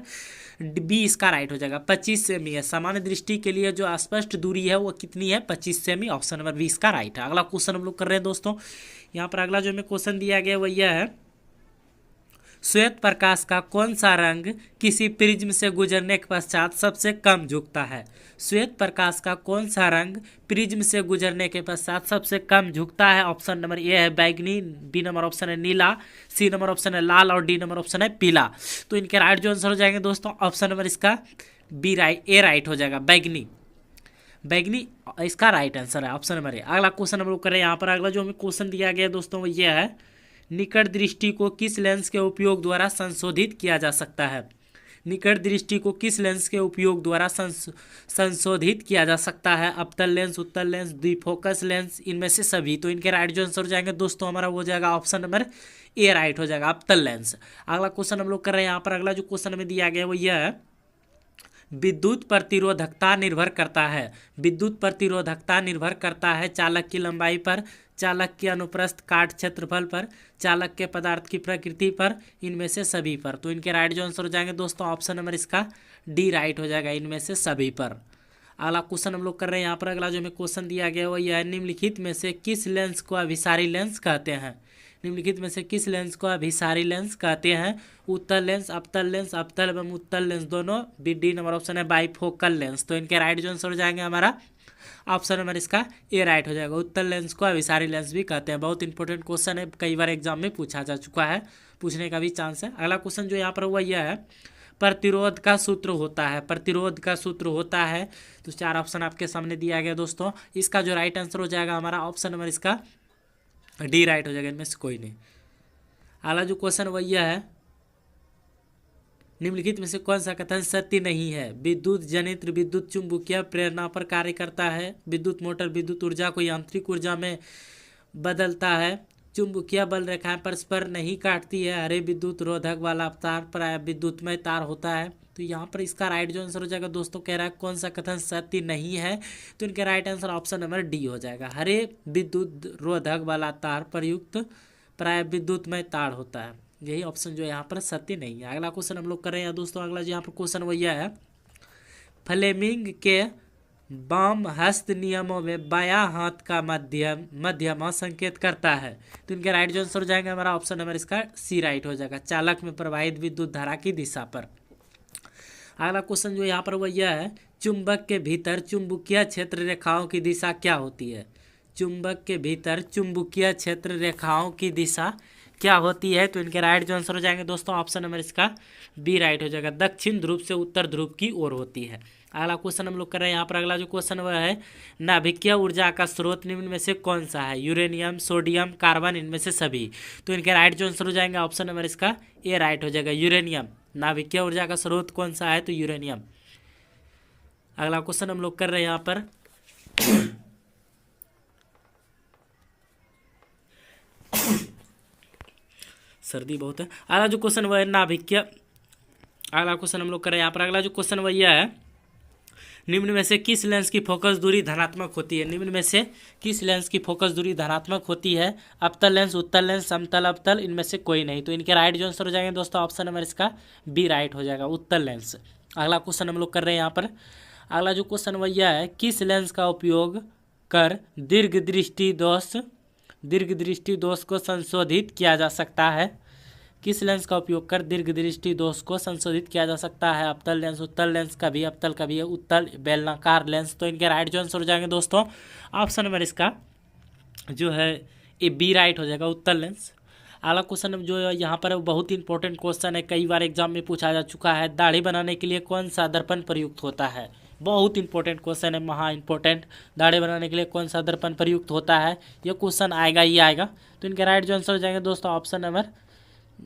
बी इसका राइट हो जाएगा, 25 सेमी है। सामान्य दृष्टि के लिए जो स्पष्ट दूरी है वो कितनी है? 25 सेमी, ऑप्शन नंबर बी इसका राइट है। अगला क्वेश्चन हम लोग कर रहे हैं दोस्तों। यहाँ पर अगला जो हमें क्वेश्चन दिया गया वो यह है, श्वेत प्रकाश का कौन सा रंग किसी प्रिज्म से गुजरने के पश्चात सबसे कम झुकता है? श्वेत प्रकाश का कौन सा रंग प्रिज्म से गुजरने के पश्चात सबसे कम झुकता है? ऑप्शन नंबर ए है बैगनी, बी नंबर ऑप्शन है नीला, सी नंबर ऑप्शन है लाल और डी नंबर ऑप्शन है पीला। तो इनके राइट जो आंसर हो जाएंगे दोस्तों ऑप्शन नंबर इसका बी राइट, ए राइट हो जाएगा, बैगनी। बैगनी इसका राइट आंसर है, ऑप्शन नंबर ए। अगला क्वेश्चन हम लोग करें यहाँ पर। अगला जो हमें क्वेश्चन दिया गया दोस्तों वो ये है, निकट दृष्टि को किस लेंस के उपयोग द्वारा संशोधित किया जा सकता है? निकट दृष्टि को किस लेंस के उपयोग द्वारा संशोधित किया जा सकता है? अवतल लेंस, उत्तल लेंस, द्विफोकस लेंस, इनमें से सभी। तो इनके राइट जो आंसर हो जाएंगे दोस्तों हमारा वो हो जाएगा ऑप्शन नंबर ए राइट हो जाएगा, अवतल लेंस। अगला क्वेश्चन हम लोग कर रहे हैं यहाँ पर। अगला जो क्वेश्चन हमें दिया गया वो यह है, विद्युत प्रतिरोधकता निर्भर करता है। विद्युत प्रतिरोधकता निर्भर करता है चालक की लंबाई पर, चालक के अनुप्रस्थ काट क्षेत्रफल पर, चालक के पदार्थ की प्रकृति पर, इनमें से सभी पर। तो इनके राइट जो आंसर हो जाएंगे दोस्तों ऑप्शन नंबर इसका डी राइट हो जाएगा, इनमें से सभी पर। अगला क्वेश्चन हम लोग कर रहे हैं यहाँ पर। अगला जो हमें क्वेश्चन दिया गया वो यह है, निम्नलिखित में से किस लेंस को अभिसारी लेंस कहते हैं? निम्नलिखित में से किस लेंस को अभिसारी लेंस कहते हैं? उत्तल लेंस, अवतल एवं उत्तल लेंस दोनों, डी नंबर ऑप्शन है बाइफोकल लेंस। तो इनके राइट जो आंसर हो जाएंगे हमारा ऑप्शन नंबर इसका ए राइट हो जाएगा, उत्तल लेंस को अभिसारी लेंस भी कहते हैं। बहुत इंपॉर्टेंट क्वेश्चन है, कई बार एग्जाम में पूछा जा चुका है, पूछने का भी चांस है। अगला क्वेश्चन जो यहाँ पर हुआ यह है, प्रतिरोध का सूत्र होता है। प्रतिरोध का सूत्र होता है, तो चार ऑप्शन आपके सामने दिया गया दोस्तों। इसका जो राइट आंसर हो जाएगा हमारा ऑप्शन नंबर इसका डी राइट हो जाएगा, इनमें से कोई नहीं। अगला जो क्वेश्चन वह यह है, निम्नलिखित में से कौन सा कथन सत्य नहीं है? विद्युत जनित्र विद्युत चुंबकीय प्रेरणा पर कार्य करता है। विद्युत मोटर विद्युत ऊर्जा को यांत्रिक ऊर्जा में बदलता है। चुंबकीय बल रेखाएं परस्पर नहीं काटती है। हरे विद्युत रोधक वाला तार प्राय विद्युतमय तार होता है। तो यहाँ पर इसका राइट जो आंसर हो जाएगा दोस्तों, कह रहा है कौन सा कथन सत्य नहीं है? तो इनके right answer option number D हो जाएगा, हरे विद्युत रोधक वाला तार प्रयुक्त प्राय विद्युतमय तार होता है। यही ऑप्शन जो यहाँ पर सत्य नहीं है। अगला क्वेश्चन हम लोग कर रहे हैं दोस्तों। अगला जो यहाँ पर क्वेश्चन वो यह है, फ्लेमिंग के वाम हस्त नियमों में बायां हाथ का मध्यमा संकेत करता है। तो इनके राइट जो आंसर हो जाएंगे हमारा ऑप्शन नंबर इसका सी राइट हो जाएगा, चालक में प्रवाहित विद्युत धारा की दिशा पर। अगला क्वेश्चन जो यहाँ पर वो यह है, चुंबक के भीतर चुंबकीय क्षेत्र रेखाओं की दिशा क्या होती है? चुंबक के भीतर चुंबकीय क्षेत्र रेखाओं की दिशा क्या होती है? तो इनके राइट जो आंसर हो जाएंगे दोस्तों ऑप्शन नंबर इसका बी राइट हो जाएगा, दक्षिण ध्रुव से उत्तर ध्रुव की ओर होती है। अगला क्वेश्चन हम लोग कर रहे हैं यहाँ पर। अगला जो क्वेश्चन वह है, नाभिकीय ऊर्जा का स्रोत निम्न में से कौन सा है? यूरेनियम, सोडियम, कार्बन, इनमें से सभी। तो इनके राइट जो आंसर हो जाएंगे ऑप्शन नंबर इसका ए राइट हो जाएगा, यूरेनियम। नाभिकीय ऊर्जा का स्रोत कौन सा है? तो यूरेनियम। अगला क्वेश्चन हम लोग कर रहे हैं यहाँ पर, सर्दी बहुत है। अगला जो क्वेश्चन वह है नाभिकीय, अगला क्वेश्चन हम लोग कर रहे हैं यहाँ पर। अगला जो क्वेश्चन वह यह है, निम्न में से किस लेंस की फोकस दूरी धनात्मक होती है? निम्न में से किस लेंस की फोकस दूरी धनात्मक होती है? अवतल लेंस, उत्तल लेंस, समतल अवतल, इनमें से कोई नहीं। तो इनके राइट जो आंसर हो जाएंगे दोस्तों, ऑप्शन नंबर इसका बी राइट हो जाएगा, उत्तल लेंस। अगला क्वेश्चन हम लोग कर रहे हैं यहाँ पर। अगला जो क्वेश्चन वो यह है, किस लेंस का उपयोग कर दीर्घ दृष्टि दोष को संशोधित किया जा सकता है? किस लेंस का उपयोग कर दीर्घ दृष्टि दोष को संशोधित किया जा सकता है? अवतल लेंस, उत्तल लेंस, कभी अवतल कभी उत्तल, बेलनाकार लेंस। तो इनके राइट जो आंसर हो जाएंगे दोस्तों, ऑप्शन नंबर इसका जो है ये बी राइट हो जाएगा, उत्तल लेंस। अगला क्वेश्चन जो यहाँ पर बहुत ही इंपॉर्टेंट क्वेश्चन है, कई बार एग्जाम में पूछा जा चुका है। दाढ़ी बनाने के लिए कौन सा दर्पण प्रयुक्त होता है? बहुत इंपॉर्टेंट क्वेश्चन है, महा इंपॉर्टेंट। दाढ़ी बनाने के लिए कौन सा दर्पण प्रयुक्त होता है? ये क्वेश्चन आएगा ही आएगा। तो इनके राइट जो आंसर हो जाएंगे दोस्तों, ऑप्शन नंबर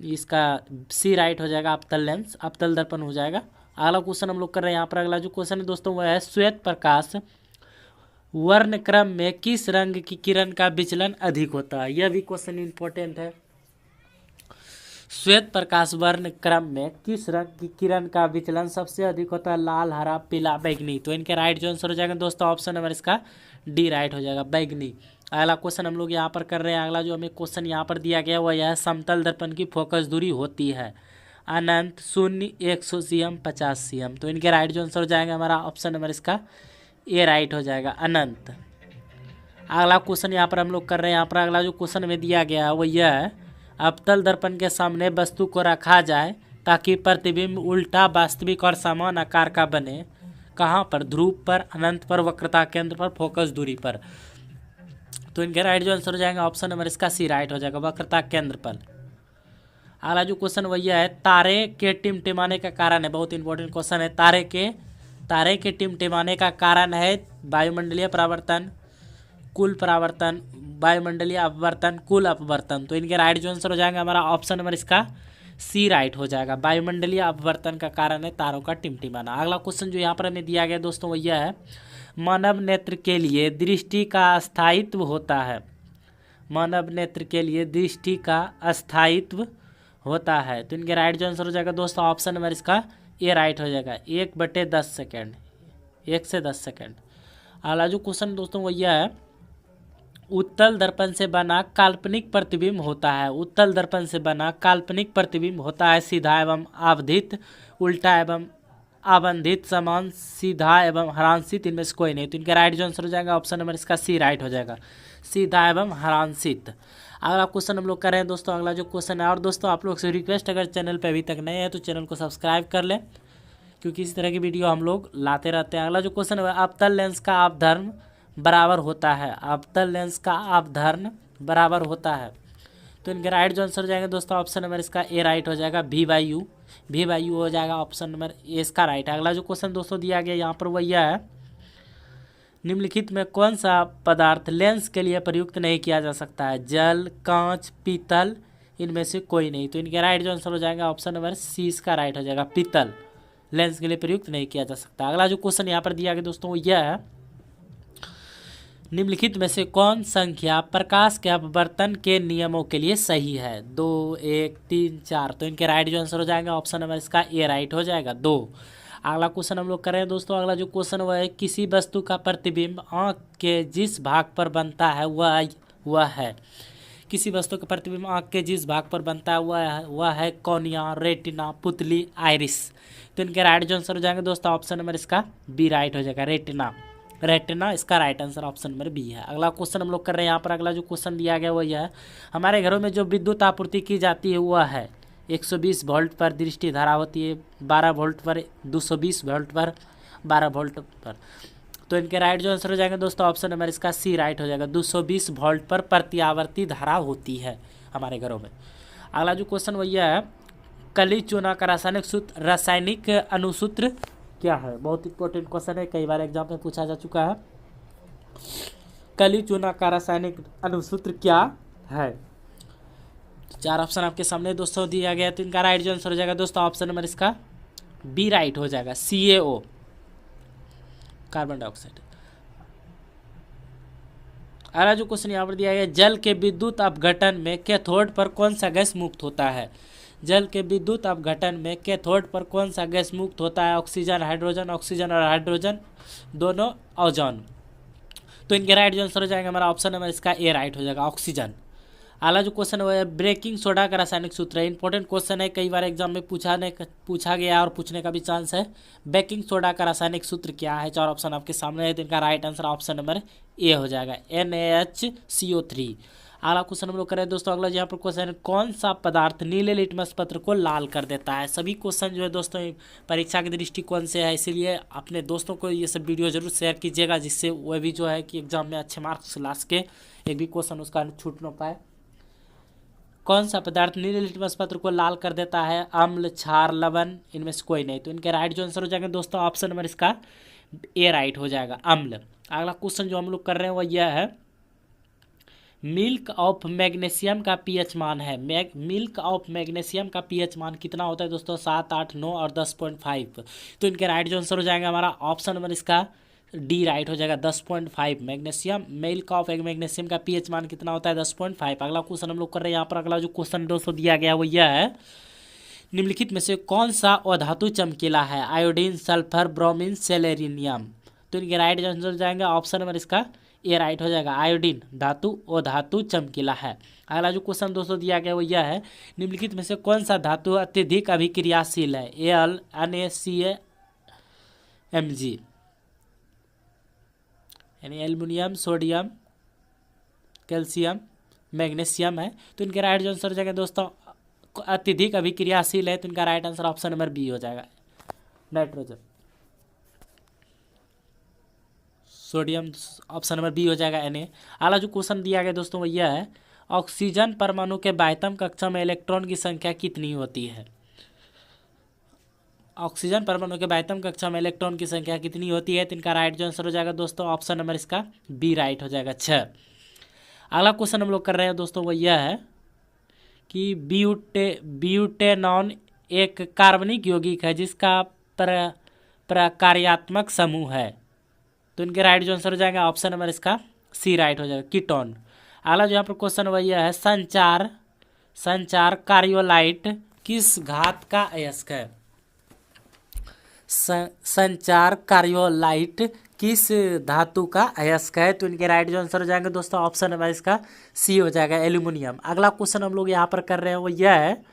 इसका सी राइट हो जाएगा, अवतल लेंस, अवतल दर्पण हो जाएगा। अगला क्वेश्चन हम लोग कर रहे हैं यहाँ पर। अगला जो क्वेश्चन है दोस्तों वह है, श्वेत प्रकाश वर्णक्रम में किस रंग की किरण का विचलन अधिक होता है? यह भी क्वेश्चन इंपॉर्टेंट है। श्वेत प्रकाश वर्ण क्रम में किस रंग की किरण का विचलन सबसे अधिक होता है? लाल, हरा, पीला, बैगनी। तो इनके राइट जो आंसर हो जाएगा दोस्तों, ऑप्शन नंबर इसका डी राइट हो जाएगा, बैगनी। अगला क्वेश्चन हम लोग यहाँ पर कर रहे हैं। अगला जो हमें क्वेश्चन यहाँ पर दिया गया वह यह है, समतल दर्पण की फोकस दूरी होती है अनंत, 0, 100 cm, 50 cm। तो इनके राइट जो आंसर हो जाएगा हमारा ऑप्शन नंबर इसका ए राइट हो जाएगा, अनंत। अगला क्वेश्चन यहाँ पर हम लोग कर रहे हैं। यहाँ पर अगला जो क्वेश्चन में दिया गया है वो यह है, अवतल दर्पण के सामने वस्तु को रखा जाए ताकि प्रतिबिंब उल्टा, वास्तविक और समान आकार का बने। कहाँ पर? ध्रुव पर, अनंत पर, वक्रता केंद्र पर, फोकस दूरी पर। तो इनके राइट जो आंसर हो जाएगा ऑप्शन नंबर इसका सी राइट हो जाएगा, वक्रता केंद्र पर। अगला जो क्वेश्चन वही है, तारे के टिमटिमाने का कारण है, बहुत इंपॉर्टेंट क्वेश्चन है। तारे के टिमटिमाने का कारण है वायुमंडलीय परावर्तन, कुल परावर्तन, वायुमंडलीय अपवर्तन, कुल अपवर्तन। तो इनके राइट जो आंसर हो जाएगा हमारा ऑप्शन नंबर इसका सी राइट हो जाएगा, वायुमंडलीय अपवर्तन का कारण है तारों का टिमटिमाना। अगला क्वेश्चन जो यहाँ पर हमें दिया गया दोस्तों वो यह है, मानव नेत्र के लिए दृष्टि का अस्थायित्व होता है। मानव नेत्र के लिए दृष्टि का अस्थायित्व होता है। तो इनके राइट जो आंसर हो जाएगा दोस्तों, ऑप्शन नंबर इसका ए राइट हो जाएगा, 1/10 सेकेंड, 1 से 10 सेकेंड। अगला जो क्वेश्चन दोस्तों वो यह है, उत्तल दर्पण से बना काल्पनिक प्रतिबिंब होता है। उत्तल दर्पण से बना काल्पनिक प्रतिबिंब होता है सीधा एवं आवधित, उल्टा एवं अवंधित, समान, सीधा एवं हरांसित, इनमें से कोई नहीं। तो इनका राइट जो आंसर हो जाएगा ऑप्शन नंबर इसका सी राइट हो जाएगा, सीधा एवं हरांसित। अगला क्वेश्चन हम लोग कर रहे हैं दोस्तों। अगला जो क्वेश्चन है, और दोस्तों आप लोग से रिक्वेस्ट, अगर चैनल पे अभी तक नए हैं तो चैनल को सब्सक्राइब कर लें, क्योंकि इस तरह की वीडियो हम लोग लाते रहते हैं। अगला जो क्वेश्चन है, अवतल लेंस का अपधर्म बराबर होता है। अवतल लेंस का अपधर्म बराबर होता है। तो इनके राइट जो आंसर हो जाएगा दोस्तों, ऑप्शन नंबर इसका ए राइट हो जाएगा, V/U हो जाएगा, ऑप्शन नंबर ए इसका राइट है। अगला जो क्वेश्चन दोस्तों दिया गया यहाँ पर वो यह है, निम्नलिखित में कौन सा पदार्थ लेंस के लिए प्रयुक्त नहीं किया जा सकता है? जल, कांच, पीतल, इनमें से कोई नहीं। तो इनके राइट जो आंसर हो जाएगा ऑप्शन नंबर सी इसका राइट हो जाएगा, पीतल लेंस के लिए प्रयुक्त नहीं किया जा सकता। अगला जो क्वेश्चन यहाँ पर दिया गया दोस्तों वो यह है, निम्नलिखित में से कौन संख्या प्रकाश के अपवर्तन के नियमों के लिए सही है? 2, 1, 3, 4। तो इनके राइट जो आंसर हो जाएगा ऑप्शन नंबर इसका ए राइट हो जाएगा, 2। अगला क्वेश्चन हम लोग कर रहे हैं दोस्तों। अगला जो क्वेश्चन वह है, किसी वस्तु का प्रतिबिंब आँख के जिस भाग पर बनता है वह है। किसी वस्तु का प्रतिबिंब आँख के जिस भाग पर बनता है वह है कॉर्निया, रेटिना, पुतली, आइरिस। तो इनके राइट जो आंसर हो जाएंगे दोस्तों, ऑप्शन नंबर इसका बी राइट हो जाएगा, रेटिना इसका right answer option number B है। अगला क्वेश्चन हम लोग कर रहे हैं यहाँ पर। अगला जो क्वेश्चन दिया गया वो यह है, हमारे घरों में जो विद्युत आपूर्ति की जाती है वह है 120 वोल्ट पर दृष्टि धारा होती है, 12 वोल्ट पर, 220 वोल्ट पर, 12 वोल्ट पर। तो इनके राइट जो आंसर हो जाएंगे दोस्तों, ऑप्शन नंबर इसका सी राइट हो जाएगा, 220 वोल्ट पर प्रतिआवर्ती धारा होती है हमारे घरों में। अगला जो क्वेश्चन वही है, कली चूना का रासायनिक अनुसूत्र क्या है? बहुत इंपॉर्टेंट क्वेश्चन है, कई बार एग्जाम में पूछा जा चुका है। कली चूना का रासायनिक अनुसूत्र क्या है? 4 ऑप्शन आपके सामने दोस्तों दिया गया। तो इनका राइट जो आंसर हो जाएगा दोस्तों, ऑप्शन नंबर इसका बी राइट हो जाएगा, CaO, कार्बन डाइऑक्साइड। अगला जो क्वेश्चन यहाँ पर दिया गया, जल के विद्युत अपघटन में कैथोड पर कौन सा गैस मुक्त होता है? जल के विद्युत अपघटन में कैथोड पर कौन सा गैस मुक्त होता है? ऑक्सीजन, हाइड्रोजन, ऑक्सीजन और हाइड्रोजन दोनों, ओजोन। तो इनके राइट जो आंसर हो जाएगा हमारा ऑप्शन नंबर इसका ए राइट हो जाएगा, ऑक्सीजन। अगला जो क्वेश्चन है ब्रेकिंग सोडा का रासायनिक सूत्र है। इंपॉर्टेंट क्वेश्चन है, कई बार एग्जाम में पूछा गया और पूछने का भी चांस है। बेकिंग सोडा का रासायनिक सूत्र क्या है? 4 ऑप्शन आपके सामने है, तो इनका right answer option number A हो जाएगा, NaHCO3। अगला क्वेश्चन हम लोग करें दोस्तों। अगला यहाँ पर क्वेश्चन है कौन सा पदार्थ नीले लिटमस पत्र को लाल कर देता है? सभी क्वेश्चन जो है दोस्तों परीक्षा के दृष्टिकोण से है, इसीलिए अपने दोस्तों को ये सब वीडियो जरूर शेयर कीजिएगा, जिससे वह भी जो है कि एग्जाम में अच्छे मार्क्स ला सके, एक भी क्वेश्चन उसका छूट न पाए। कौन सा पदार्थ नीले लिटमस पत्र को लाल कर देता है? अम्ल, क्षार, लवण, इनमें से कोई नहीं। तो इनके राइट जो आंसर हो जाएगा दोस्तों ऑप्शन नंबर इसका ए राइट हो जाएगा, अम्ल। अगला क्वेश्चन जो हम लोग कर रहे हैं वो यह है मिल्क ऑफ मैग्नीशियम का पीएच मान है। मिल्क ऑफ मैग्नीशियम का पीएच मान कितना होता है दोस्तों? 7, 8, 9 और 10.5। तो इनके राइट जो आंसर हो जाएगा हमारा ऑप्शन नंबर इसका डी राइट हो जाएगा, 10.5। मैग्नीशियम, मिल्क ऑफ मैग्नीशियम का पीएच मान कितना होता है? 10.5। अगला क्वेश्चन हम लोग कर रहे हैं यहाँ पर। अगला जो क्वेश्चन दोस्तों दिया गया वो यह है निम्नलिखित में से कौन सा अधातु चमकीला है? Iodine, sulphur, bromine, selenium. तो इनके राइट जो आंसर हो जाएगा ऑप्शन नंबर इसका ए राइट हो जाएगा, आयोडीन धातु अधातु चमकीला है। अगला जो क्वेश्चन दोस्तों दिया गया वो यह है निम्नलिखित में से कौन सा धातु अत्यधिक अभिक्रियाशील है? Al, Na, Mg, यानी एल्युमिनियम, सोडियम, कैल्शियम, मैग्नीशियम है। तो इनके राइट जो आंसर हो जाएगा दोस्तों अत्यधिक अभिक्रियाशील है, तो इनका right answer option number B हो जाएगा, nitrogen. Sodium option number B हो जाएगा, Na। अगला जो क्वेश्चन दिया गया दोस्तों वो यह है ऑक्सीजन परमाणु के बाह्यतम कक्षा में इलेक्ट्रॉन की संख्या कितनी होती है? ऑक्सीजन परमाणु के बाह्यतम कक्षा में इलेक्ट्रॉन की संख्या कितनी होती है? तो इनका राइट जो आंसर हो जाएगा दोस्तों ऑप्शन नंबर इसका बी राइट हो जाएगा, 6। अगला क्वेश्चन हम लोग कर रहे हैं दोस्तों वो यह है कि ब्यूटेनॉन एक कार्बनिक यौगिक है जिसका प्रकार्यात्मक समूह है। तो इनके राइट जो आंसर हो जाएगा ऑप्शन नंबर इसका सी राइट हो जाएगा, कीटोन। अगला जो यहाँ पर क्वेश्चन वो यह है संचार कार्योलाइट किस घात का अयस्क है? संचार कार्योलाइट किस धातु का अयस्क है? तो इनके राइट जो आंसर हो जाएंगे दोस्तों ऑप्शन नंबर इसका सी हो जाएगा, एल्यूमिनियम। अगला क्वेश्चन हम लोग यहाँ पर कर रहे हैं वो यह है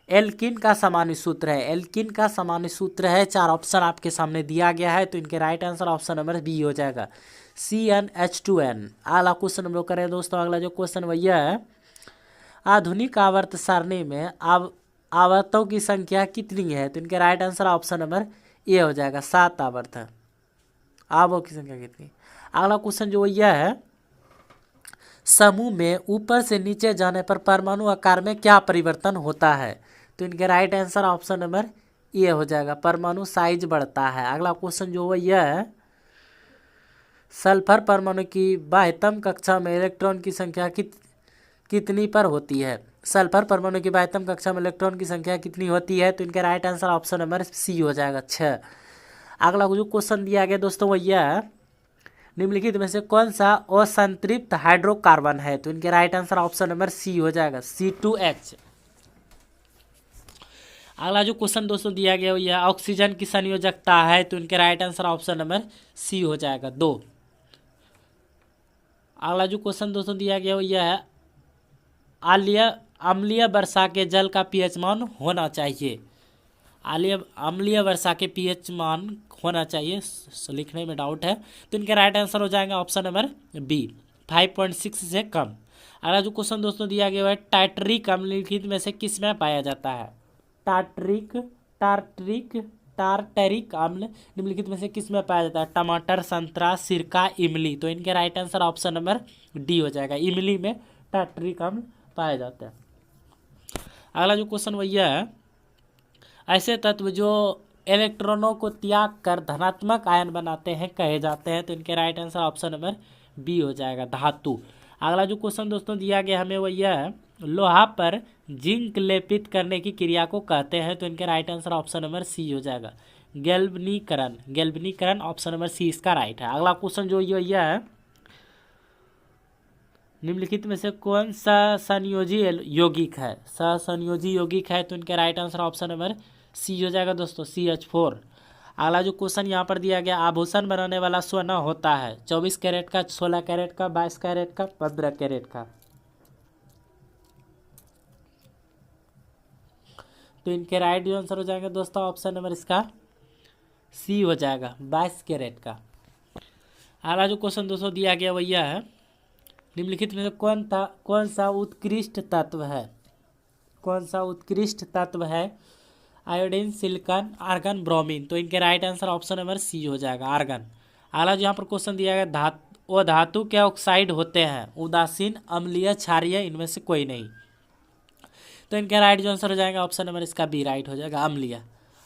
एल्किन का सामान्य सूत्र है। एल्किन का सामान्य सूत्र है, 4 ऑप्शन आपके सामने दिया गया है, तो इनके right answer option number B हो जाएगा, CnH2n। अगला क्वेश्चन हम लोग कर रहे हैं दोस्तों। अगला जो क्वेश्चन वो यह है आधुनिक आवर्त सारणी में आवर्तों की संख्या कितनी है? तो इनके right answer option number A हो जाएगा, 7 आवर्त है। आवों की संख्या कितनी? अगला क्वेश्चन जो यह है समूह में ऊपर से नीचे जाने पर परमाणु आकार में क्या परिवर्तन होता है? तो इनके right answer option number A हो जाएगा, परमाणु साइज बढ़ता है। अगला क्वेश्चन जो यह है सल्फर परमाणु की बाह्यतम कक्षा में इलेक्ट्रॉन की संख्या कितनी पर होती है? सल्फर परमाणु की बाह्यतम कक्षा में इलेक्ट्रॉन की संख्या कितनी होती है? तो इनके right answer option number C हो जाएगा, 6। अगला जो क्वेश्चन दिया गया दोस्तों वो यह है निम्नलिखित में से कौन सा असंतृप्त हाइड्रोकार्बन है? तो इनके right answer option number C हो जाएगा, C2H। अगला जो क्वेश्चन दोस्तों दिया गया वो यह ऑक्सीजन की संयोजकता है, तो इनके right answer option number C हो जाएगा, 2। अगला जो क्वेश्चन दोस्तों दिया गया वो यह है अम्लीय वर्षा के जल का पीएच मान होना चाहिए। अम्लीय वर्षा के पीएच मान होना चाहिए, लिखने में डाउट है, तो इनके राइट आंसर हो जाएगा ऑप्शन नंबर बी, 5.6 से कम। अगला जो क्वेश्चन दोस्तों दिया गया है टार्टरिक अम्ल निम्नलिखित में से किस में पाया जाता है? टार्टरिक अम्ल निम्नलिखित में से किस में पाया जाता है? टमाटर, संतरा, सिरका, इमली। तो इनके right answer option number D हो जाएगा, इमली में टार्टरिक अम्ल पाया जाता है। अगला जो क्वेश्चन वो यह है ऐसे तत्व जो इलेक्ट्रॉनों को त्याग कर धनात्मक आयन बनाते हैं कहे जाते हैं? तो इनके right answer option number B हो जाएगा, धातु। अगला जो क्वेश्चन दोस्तों दिया गया हमें वो यह है लोहा पर जिंक लेपित करने की क्रिया को कहते हैं? तो इनके right answer option number C हो जाएगा, गैल्वेनीकरण ऑप्शन नंबर सी इसका राइट है। अगला क्वेश्चन जो यह है निम्नलिखित में से कौन सा संयोजी यौगिक है? ससंयोजी यौगिक है, तो इनका right answer option number C हो जाएगा दोस्तों, CH4। अगला जो क्वेश्चन यहाँ पर दिया गया, आभूषण बनाने वाला सोना होता है 24 कैरेट का, 16 कैरेट का, 22 कैरेट का, 15 कैरेट का। तो इनके राइट जो आंसर हो जाएंगे दोस्तों ऑप्शन नंबर इसका सी हो जाएगा, 22 कैरेट का। अगला जो क्वेश्चन दोस्तों दिया गया वो यह है, निम्नलिखित में से कौन सा उत्कृष्ट तत्व है? कौन सा उत्कृष्ट तत्व है? Iodine, silicon, argon, bromine. तो इनके right answer option number C हो जाएगा, आर्गन। अगला जो यहाँ पर क्वेश्चन दिया गया, वो धातु के ऑक्साइड होते हैं? उदासीन, अम्लीय, क्षारीय, इनमें से कोई नहीं। तो इनका राइट जो आंसर हो जाएगा ऑप्शन नंबर इसका बी राइट हो जाएगा, अम्लीय।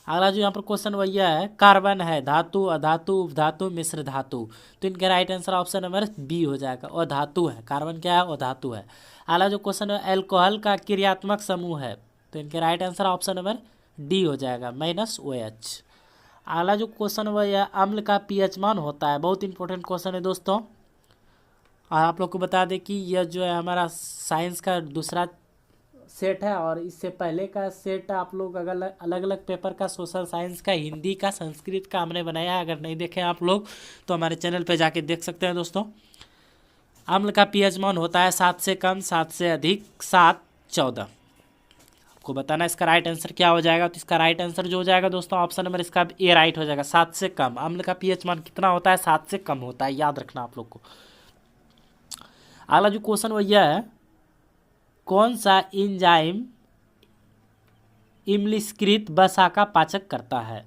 अगला जो यहाँ पर क्वेश्चन वही है, कार्बन है धातु, अधातु, उपधातु, मिश्र धातु। तो इनका right answer option number B हो जाएगा, अधातु है। कार्बन क्या है? अधातु है। अगला जो क्वेश्चन है, एल्कोहल का क्रियात्मक समूह है? तो इनके right answer option number D हो जाएगा, -OH। अगला जो क्वेश्चन वह है, अम्ल का pH मान होता है? बहुत इंपॉर्टेंट क्वेश्चन है दोस्तों। और आप लोग को बता दें कि यह जो है हमारा साइंस का दूसरा सेट है, और इससे पहले का सेट आप लोग अगर अलग अलग पेपर का, सोशल साइंस का, हिंदी का, संस्कृत का हमने बनाया है। अगर नहीं देखे आप लोग तो हमारे चैनल पे जाके देख सकते हैं दोस्तों। अम्ल का pH मान होता है 7 से कम, 7 से अधिक, 7, 14। आपको बताना इसका राइट आंसर क्या हो जाएगा। तो इसका राइट आंसर जो हो जाएगा दोस्तों ऑप्शन नंबर इसका ए राइट हो जाएगा, 7 से कम। अम्ल का pH मान कितना होता है? 7 से कम होता है, याद रखना आप लोग को। अगला जो क्वेश्चन वो यह है, कौन सा एंजाइम इम्लिस्कृत वसा का पाचक करता है?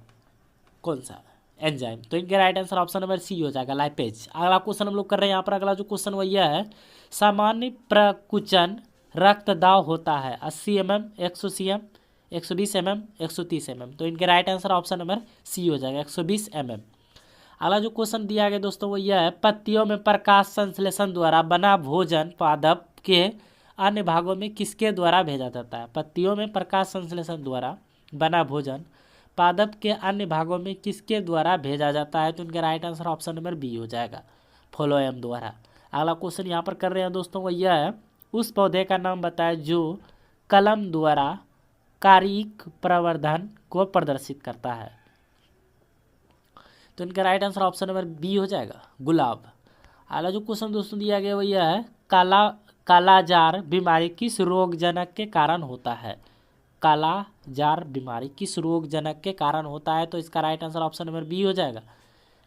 कौन सा एंजाइम? तो इनके right answer option number C हो जाएगा, लाइपेज। अगला क्वेश्चन हम लोग कर रहे हैं यहाँ पर। अगला जो क्वेश्चन वह यह है, सामान्य प्रकुचन रक्त दाब होता है 80 mm, 100 cm, 120 mm, 130 mm। तो इनके right answer option number C हो जाएगा, 120 mm। अगला जो क्वेश्चन दिया गया दोस्तों वो यह है, पत्तियों में प्रकाश संश्लेषण द्वारा बना भोजन पादप के अन्य भागों में किसके द्वारा भेजा जाता है? पत्तियों में प्रकाश संश्लेषण द्वारा बना भोजन पादप के अन्य भागों में किसके द्वारा भेजा जाता है? तो इनका right answer option number B हो जाएगा, फ्लोएम द्वारा। अगला क्वेश्चन यहाँ पर कर रहे हैं दोस्तों वो यह है, उस पौधे का नाम बताएं जो कलम द्वारा कारिक प्रवर्धन को प्रदर्शित करता है? तो इनका right answer option number B हो जाएगा, गुलाब। अगला जो क्वेश्चन दोस्तों दिया गया वो यह है, कालाजार बीमारी किस रोगजनक के कारण होता है? कालाजार बीमारी किस रोगजनक के कारण होता है? तो इसका right answer option number B हो जाएगा,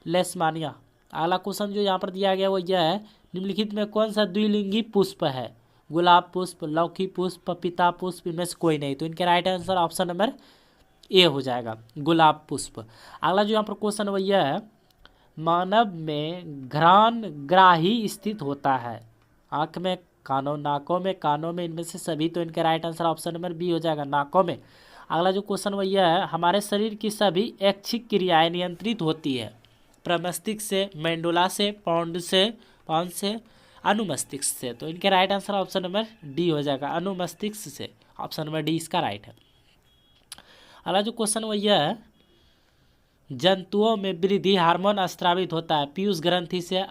लेशमानिया। अगला क्वेश्चन जो यहाँ पर दिया गया वो यह है, निम्नलिखित में कौन सा द्विलिंगी पुष्प है? गुलाब पुष्प, लौकी पुष्प, पपीता पुष्प, इनमें से कोई नहीं। तो इनके right answer option number A हो जाएगा, गुलाब पुष्प। अगला जो यहाँ पर क्वेश्चन वो यह है, मानव में घ्राण ग्राही स्थित होता है? आँख में, कानों, नाकों में, कानों में, इनमें से सभी। तो इनके right answer option number B हो जाएगा, नाकों में। अगला जो क्वेश्चन वो यह है, हमारे शरीर की सभी ऐच्छिक क्रियाएं नियंत्रित होती है? प्रमस्तिष्क से, मेंडुला से, पॉन्स से, अनुमस्तिष्क से। तो इनके right answer option number D हो जाएगा, अनुमस्तिष्क से। ऑप्शन नंबर डी इसका राइट है। अगला जो क्वेश्चन वो यह है, जंतुओं में वृद्धि हार्मोन स्रावित होता है पीयूष ग्रंथि से,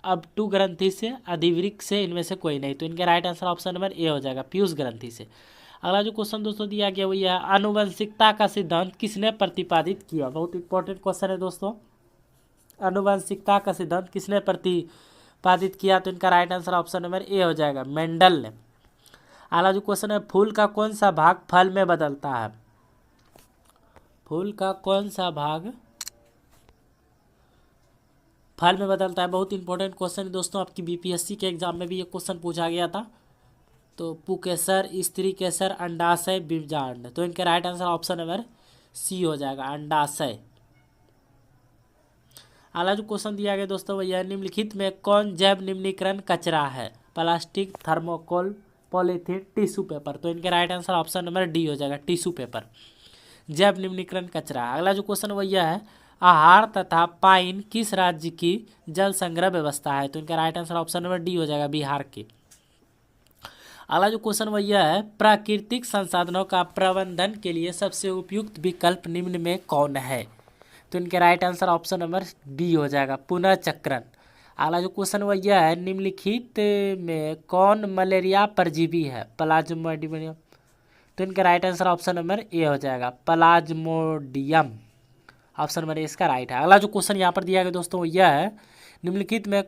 अबटू ग्रंथि से, अधिवृक्क से, इनमें से कोई नहीं। तो इनके right answer option number A हो जाएगा, पीयूष ग्रंथि से। अगला जो क्वेश्चन दोस्तों दिया गया वो यह है, आनुवंशिकता का सिद्धांत किसने प्रतिपादित किया? बहुत इंपॉर्टेंट क्वेश्चन है दोस्तों, आनुवंशिकता का सिद्धांत किसने प्रतिपादित किया? तो इनका right answer option number A हो जाएगा, मेंडल ने। अगला जो क्वेश्चन है, फूल का कौन सा भाग फल में बदलता है? फूल का कौन सा भाग फल में बदलता है? बहुत इंपॉर्टेंट क्वेश्चन है दोस्तों, आपकी बीपीएससी के एग्जाम में भी ये क्वेश्चन पूछा गया था। तो पुकेसर, स्त्री केसर, अंडाशय, बीजांड। तो इनके right answer option number C हो जाएगा, अंडाशय। अगला जो क्वेश्चन दिया गया दोस्तों भैया, निम्नलिखित में कौन जैव निम्नीकरण कचरा है? Plastic, thermocol, polythene, tissue paper. तो इनके right answer option number D हो जाएगा, टिश्यू पेपर, जैव निम्नीकरण कचरा। अगला जो क्वेश्चन वो यह है, आहार तथा पाइन किस राज्य की जल संग्रह व्यवस्था है? तो इनका right answer option number D हो जाएगा, बिहार की। अगला जो क्वेश्चन वो यह है, प्राकृतिक संसाधनों का प्रबंधन के लिए सबसे उपयुक्त विकल्प निम्न में कौन है? तो इनके right answer option number B हो जाएगा, पुनर्चक्रण। अगला जो क्वेश्चन वो यह है, निम्नलिखित में कौन मलेरिया परजीवी है? प्लाज्मोडियम। तो इनका right answer option number A हो जाएगा, प्लाज्मोडियम। ऑप्शन नंबर ए इसका राइट है। अगला जो क्वेश्चन यहाँ पर दिया गया दोस्तों वो यह है, निम्नलिखित में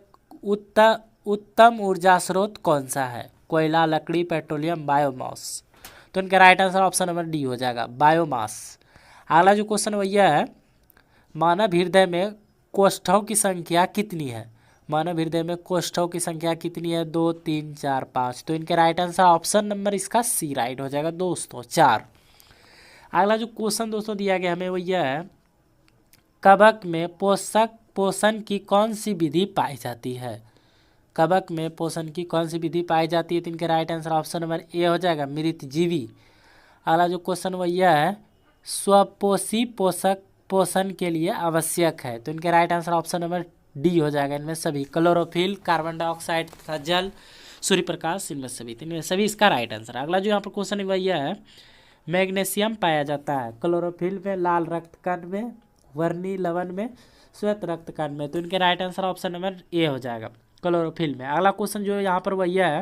उत्तम ऊर्जा स्रोत कौन सा है? कोयला, लकड़ी, पेट्रोलियम, बायोमास। तो इनका right answer option number D हो जाएगा, बायोमास। अगला जो क्वेश्चन वो यह है, मानव हृदय में कोष्ठों की संख्या कितनी है? मानव हृदय में कोष्ठों की संख्या कितनी है? 2, 3, 4, 5। तो इनके राइट आंसर ऑप्शन नंबर इसका सी राइट हो जाएगा दोस्तों, 4। अगला जो क्वेश्चन दोस्तों दिया गया हमें वो यह है, कवक में पोषण की कौन सी विधि पाई जाती है? कवक में पोषण की कौन सी विधि पाई जाती है? तो इनके right answer option number A हो जाएगा, मृतजीवी। अगला जो क्वेश्चन वो यह है, स्वपोषी पोषक पोषण के लिए आवश्यक है। तो इनके right answer option number D हो जाएगा, इनमें सभी। क्लोरोफिल, कार्बन डाइऑक्साइड तथा जल, सूर्य प्रकाश, इनमें सभी। तो इनमें सभी इसका राइट आंसर। अगला जो यहाँ पर क्वेश्चन है वह यह है, मैग्नीशियम पाया जाता है क्लोरोफिल में, लाल रक्त कण में, वर्णी लवण में, श्वेत रक्त कण में। तो इनके right answer option number A हो जाएगा, क्लोरोफिल में। अगला क्वेश्चन जो यहाँ पर वह यह है,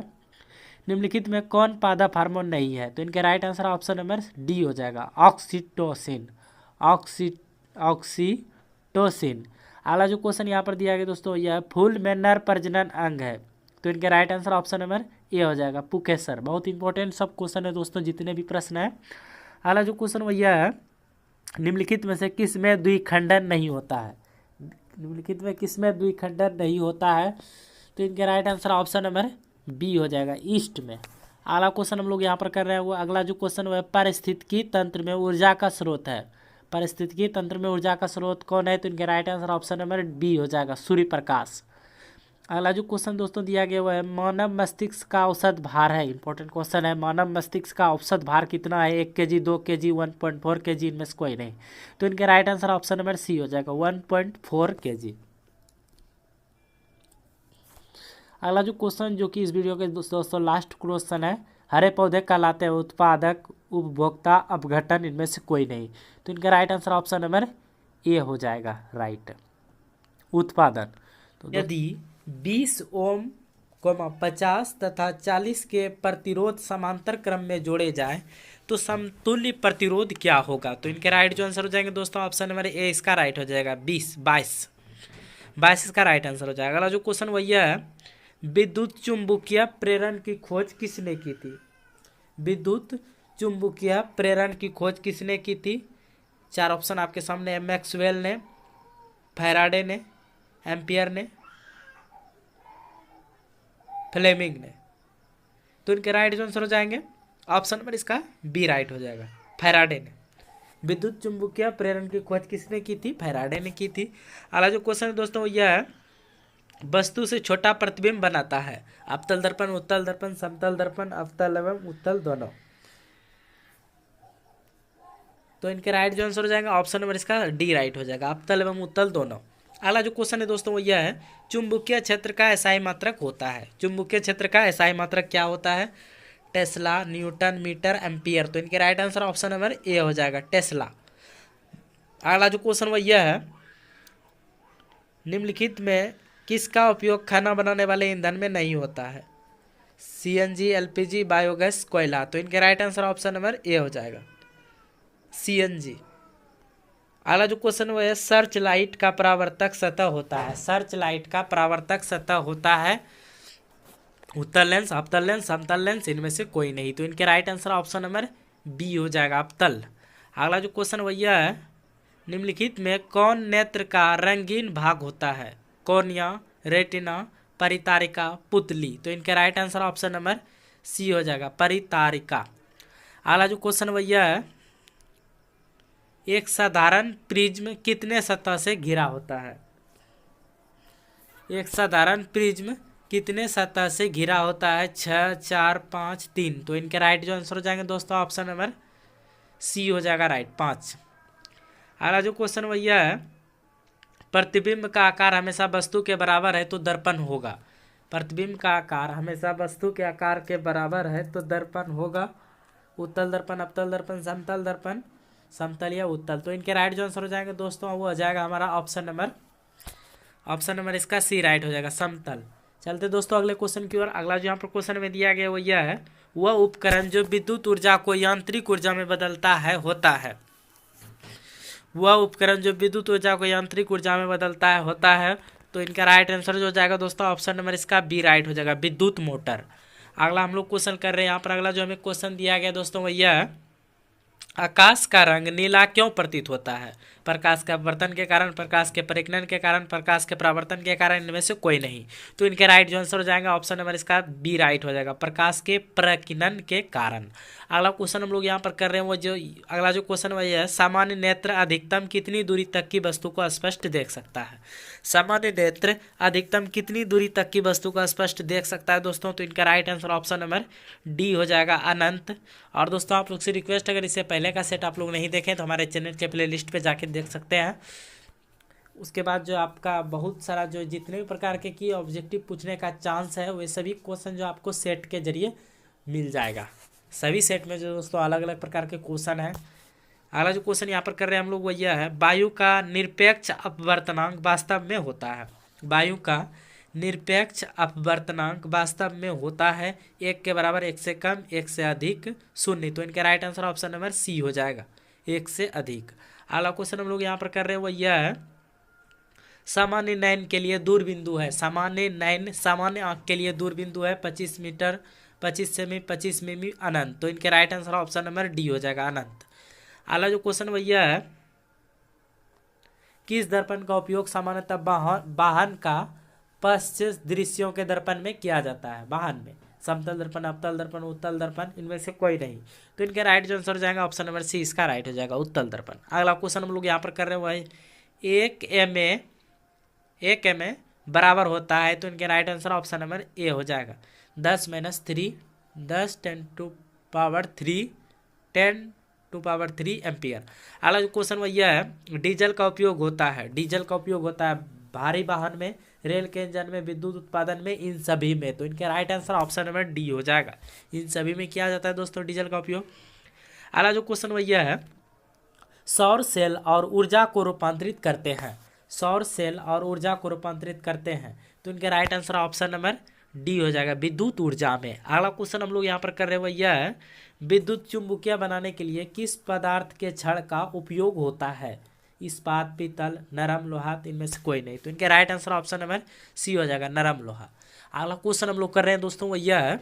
निम्नलिखित में कौन पादप हार्मोन नहीं है? तो इनके right answer option number D हो जाएगा, ऑक्सीटोसिन। ऑक्सीटोसिन। अगला जो क्वेश्चन यहाँ पर दिया गया दोस्तों यह है, फूल में नर प्रजनन अंग है। तो इनके right answer option number A हो जाएगा, पुकेसर। बहुत इंपॉर्टेंट सब क्वेश्चन है दोस्तों, जितने भी प्रश्न है। अगला जो क्वेश्चन वह यह है, निम्नलिखित में से किस में द्विखंडन नहीं होता है? निम्नलिखित में किस में द्विखंडन नहीं होता है? तो इनके right answer option number B हो जाएगा, ईस्ट में। अगला क्वेश्चन हम लोग यहाँ पर कर रहे हैं वो, अगला जो क्वेश्चन वह पारिस्थितिकी तंत्र में ऊर्जा का स्रोत है। पारिस्थितिकी तंत्र में ऊर्जा का स्रोत कौन है? तो इनके right answer option number B हो जाएगा, सूर्य प्रकाश। अगला जो क्वेश्चन दोस्तों दिया गया वो है, मानव मस्तिष्क का औसत भार है। इंपॉर्टेंट क्वेश्चन है, मानव मस्तिष्क का औसत भार कितना है? 1 kg, 2 kg, 1.4 kg, इनमें से कोई नहीं। तो इनके right answer option number C हो जाएगा, 1.4 kg। अगला जो क्वेश्चन जो कि इस वीडियो के दोस्तों लास्ट क्वेश्चन है, हरे पौधे कहलाते हैं उत्पादक, उपभोक्ता, अपघटन, इनमें से कोई नहीं। तो इनका right answer option number A हो जाएगा, राइट, उत्पादन। तो यदि 20 ओम 50 तथा 40 के प्रतिरोध समांतर क्रम में जोड़े जाए तो समतुल्य प्रतिरोध क्या होगा? तो इनके राइट जो आंसर हो जाएंगे दोस्तों ऑप्शन नंबर ए इसका राइट हो जाएगा, 22 इसका राइट आंसर हो जाएगा। अगला जो क्वेश्चन वही है, विद्युत चुंबकीय प्रेरण की खोज किसने की थी? विद्युत चुंबकीय प्रेरण की खोज किसने की थी? 4 ऑप्शन आपके सामने है, मैक्सवेल ने, फैराडे ने, एम्पियर ने, फ्लेमिंग ने। तो इनके राइट जो आंसर हो जाएंगे ऑप्शन नंबर इसका बी राइट हो जाएगा, फैराडे ने। विद्युत चुंबकीय प्रेरण की खोज किसने की थी? फैराडे ने की थी। अगला जो क्वेश्चन है दोस्तों यह है, वस्तु से छोटा प्रतिबिंब बनाता है। अवतल दर्पण, उत्तल दर्पण, समतल दर्पण, अवतल एवं उत्तल दोनों। तो इनके राइट जो आंसर हो जाएगा ऑप्शन नंबर इसका डी राइट हो जाएगा, अवतल एवं उत्तल दोनों। अगला जो क्वेश्चन है दोस्तों वो यह है, चुंबकीय क्षेत्र का एसआई मात्रक होता है। चुंबकीय क्षेत्र का एसआई मात्रक क्या होता है? Tesla, newton, metre, ampere. तो इनके right answer option number A हो जाएगा, टेस्ला। अगला जो क्वेश्चन वो यह है, निम्नलिखित में किसका उपयोग खाना बनाने वाले ईंधन में नहीं होता है? सीएनजी, एलपीजी, बायोगैस, कोयला। तो इनके right answer option number A हो जाएगा, सीएनजी। अगला जो क्वेश्चन वो है, सर्च लाइट का परावर्तक सतह होता है। सर्च लाइट का परावर्तक सतह होता है उत्तल लेंस, अवतल लेंस, समतल लेंस, इनमें से कोई नहीं। तो इनके right answer option number B हो जाएगा, अवतल। अगला जो क्वेश्चन वही है, निम्नलिखित में कौन नेत्र का रंगीन भाग होता है? कॉर्निया, रेटिना, परितारिका, पुतली। तो इनके right answer option number C हो जाएगा, परितारिका। अगला जो क्वेश्चन वही है, एक साधारण प्रिज्म कितने सतह से घिरा होता है? एक साधारण प्रिज्म कितने सतह से घिरा होता है? 6, 4, 5, 3। तो इनके राइट जो आंसर हो जाएंगे दोस्तों ऑप्शन नंबर सी हो जाएगा, राइट, 5। अगला जो क्वेश्चन वही है, प्रतिबिंब का आकार हमेशा वस्तु के बराबर है तो दर्पण होगा। प्रतिबिंब का आकार हमेशा वस्तु के आकार के बराबर है तो दर्पण होगा। उत्तल दर्पण, अवतल दर्पण, समतल दर्पण, समतल या उत्तल। तो इनके राइट जो आंसर हो जाएंगे दोस्तों वो हो जाएगा हमारा ऑप्शन नंबर ऑप्शन नंबर इसका सी राइट हो जाएगा, समतल। चलते दोस्तों अगले क्वेश्चन की ओर। अगला जो यहाँ पर क्वेश्चन में दिया गया वो यह है, वह उपकरण जो विद्युत ऊर्जा को यांत्रिक ऊर्जा में बदलता है होता है। वह उपकरण जो विद्युत ऊर्जा को यांत्रिक ऊर्जा में बदलता है होता है। तो इनका राइट आंसर जो हो जाएगा दोस्तों ऑप्शन नंबर इसका बी राइट हो जाएगा, विद्युत मोटर। अगला हम लोग क्वेश्चन कर रहे हैं यहाँ पर। अगला जो हमें क्वेश्चन दिया गया दोस्तों वो यह है, आकाश का रंग नीला क्यों प्रतीत होता है? प्रकाश के अपवर्तन के कारण, प्रकाश के परिघनन के कारण, प्रकाश के परावर्तन के कारण, इनमें से कोई नहीं। तो इनके राइट जो आंसर हो जाएगा ऑप्शन नंबर इसका बी राइट हो जाएगा, प्रकाश के प्रकीर्णन के कारण। अगला क्वेश्चन हम लोग यहाँ पर कर रहे हैं वो जो अगला जो क्वेश्चन वही है, सामान्य नेत्र अधिकतम कितनी दूरी तक की वस्तु को स्पष्ट देख सकता है? सामान्य नेत्र अधिकतम कितनी दूरी तक की वस्तु को स्पष्ट देख सकता है दोस्तों? तो इनका right answer option number D हो जाएगा, अनंत। और दोस्तों आप लोग से रिक्वेस्ट, अगर इससे पहले का सेट आप लोग नहीं देखें तो हमारे चैनल के प्लेलिस्ट पे जाके देख सकते हैं। उसके बाद जो आपका बहुत सारा जो जितने भी प्रकार के की ऑब्जेक्टिव पूछने का चांस है वो सभी क्वेश्चन जो आपको सेट के जरिए मिल जाएगा। सभी सेट में जो दोस्तों अलग अलग प्रकार के क्वेश्चन हैं। अगला जो क्वेश्चन यहाँ पर कर रहे हैं हम लोग वो यह है, वायु का निरपेक्ष अपवर्तनांक वास्तव में होता है। वायु का निरपेक्ष अपवर्तनांक वास्तव में होता है 1 के बराबर, 1 से कम, 1 से अधिक, 0। तो इनका right answer option number C हो जाएगा, 1 से अधिक। अगला क्वेश्चन हम लोग यहाँ पर कर रहे हैं वो यह है, सामान्य नयन के लिए दूर बिंदु है। सामान्य नयन, सामान्य आंख के लिए दूर बिंदु है 25 मीटर, 25 सेमी, 25 मिमी, अनंत। तो इनके right answer option number D हो जाएगा, अनंत। अगला जो क्वेश्चन वो यह है, किस दर्पण का उपयोग सामान्यतः वाहन का पश्च दृश्यों के दर्पण में किया जाता है? वाहन में समतल दर्पण, अवतल दर्पण, उत्तल दर्पण, इनमें से कोई नहीं। तो इनके राइट जो आंसर हो जाएगा ऑप्शन नंबर सी इसका राइट हो जाएगा, उत्तल दर्पण। अगला क्वेश्चन हम लोग यहाँ पर कर रहे हैं वही, 1 एम ए बराबर होता है। तो इनके right answer option number A हो जाएगा, 10 - 3, 10 × 10⁻³ एम्पियर। अगला जो क्वेश्चन वो यह है, डीजल का उपयोग होता है। डीजल का उपयोग होता है भारी वाहन में, रेल के इंजन में, विद्युत उत्पादन में, इन सभी में। तो इनके right answer option number D हो जाएगा, इन सभी में किया जाता है दोस्तों डीजल का उपयोग। अगला जो क्वेश्चन वो यह है, सौर सेल और ऊर्जा को रूपांतरित करते हैं। सौर सेल और ऊर्जा को रूपांतरित करते हैं। तो इनके right answer option number D हो जाएगा, विद्युत ऊर्जा में। अगला क्वेश्चन हम लोग यहाँ पर कर रहे हैं वो यह है, विद्युत चुम्बकीय बनाने के लिए किस पदार्थ के छड़ का उपयोग होता है? इस्पात, पीतल, नरम लोहा, इनमें से कोई नहीं। तो इनके right answer option number C हो जाएगा, नरम लोहा। अगला क्वेश्चन हम लोग कर रहे हैं दोस्तों वो यह है,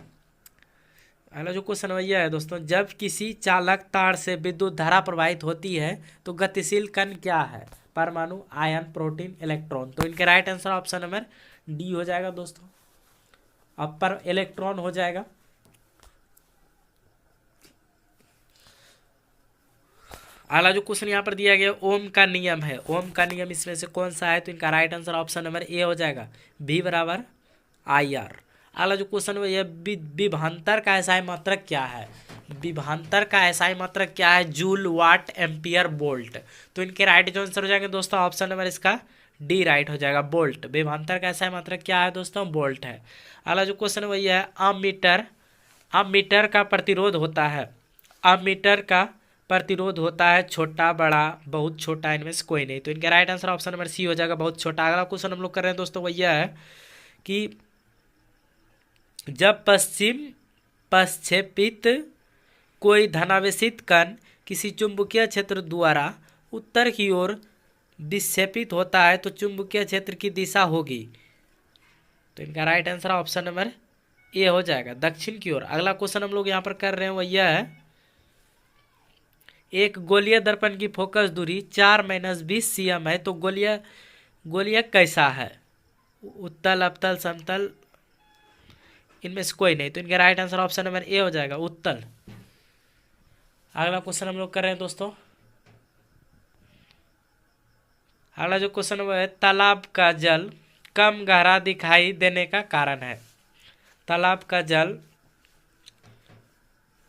अगला जो क्वेश्चन यह है दोस्तों, जब किसी चालक तार से विद्युत धारा प्रवाहित होती है तो गतिशील कण क्या है? परमाणु, आयन, प्रोटीन, इलेक्ट्रॉन। तो इनके right answer option number D हो जाएगा दोस्तों, अब पर इलेक्ट्रॉन हो जाएगा। अगला जो क्वेश्चन यहाँ पर दिया गया, ओम का नियम है। ओम का नियम इसमें से कौन सा है? तो इनका right answer option number A हो जाएगा, V = IR। अगला जो क्वेश्चन है यह, विभवांतर का एसआई मात्रक क्या है? विभवांतर का एसआई मात्रक क्या है? जूल, वाट, एम्पियर, वोल्ट। तो इनके राइट जो आंसर हो जाएंगे दोस्तों ऑप्शन नंबर इसका डी राइट हो जाएगा, वोल्ट। विभवांतर का एसआई मात्रक क्या है दोस्तों? वोल्ट है। अगला जो क्वेश्चन है वही है, अमीटर का प्रतिरोध होता है। अमीटर का प्रतिरोध होता है छोटा, बड़ा, बहुत छोटा, इनमें से कोई नहीं। तो इनका right answer option number C हो जाएगा, बहुत छोटा। अगला क्वेश्चन हम लोग कर रहे हैं दोस्तों वो यह है कि जब प्रक्षेपित कोई धनावेशित कण किसी चुंबकीय क्षेत्र द्वारा उत्तर की ओर विक्षेपित होता है तो चुंबकीय क्षेत्र की दिशा होगी। तो इनका right answer option number A हो जाएगा, दक्षिण की ओर। अगला क्वेश्चन हम लोग यहाँ पर कर रहे हैं वो यह है, एक गोलीय दर्पण की फोकस दूरी 4 - 20 cm है। तो गोलीय कैसा है? उत्तल, अवतल, समतल, इनमें से कोई नहीं। तो इनका right answer option number A हो जाएगा, उत्तल। अगला क्वेश्चन हम लोग कर रहे हैं दोस्तों, अगला जो क्वेश्चन वो है, तालाब का जल कम गहरा दिखाई देने का कारण है। तालाब का जल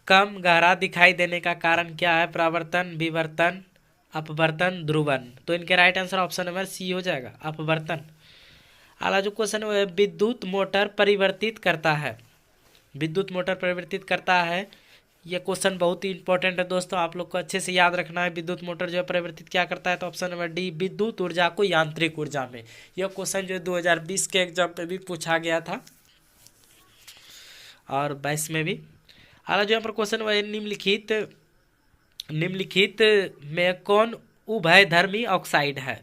कम गहरा दिखाई देने का कारण क्या है? परावर्तन, विवर्तन, अपवर्तन, ध्रुवन। तो इनके right answer option number C हो जाएगा, अपवर्तन। अगला जो क्वेश्चन है विद्युत मोटर परिवर्तित करता है। विद्युत मोटर परिवर्तित करता है ये क्वेश्चन बहुत ही इंपॉर्टेंट है दोस्तों, आप लोग को अच्छे से याद रखना है। विद्युत मोटर जो है परिवर्तित क्या करता है, तो ऑप्शन नंबर डी, विद्युत ऊर्जा को यांत्रिक ऊर्जा में। यह क्वेश्चन जो है 2020 के एग्जाम पे भी पूछा गया था और 22 में भी। हालांकि जो यहाँ पर क्वेश्चन है, निम्नलिखित में कौन उभयधर्मी ऑक्साइड है,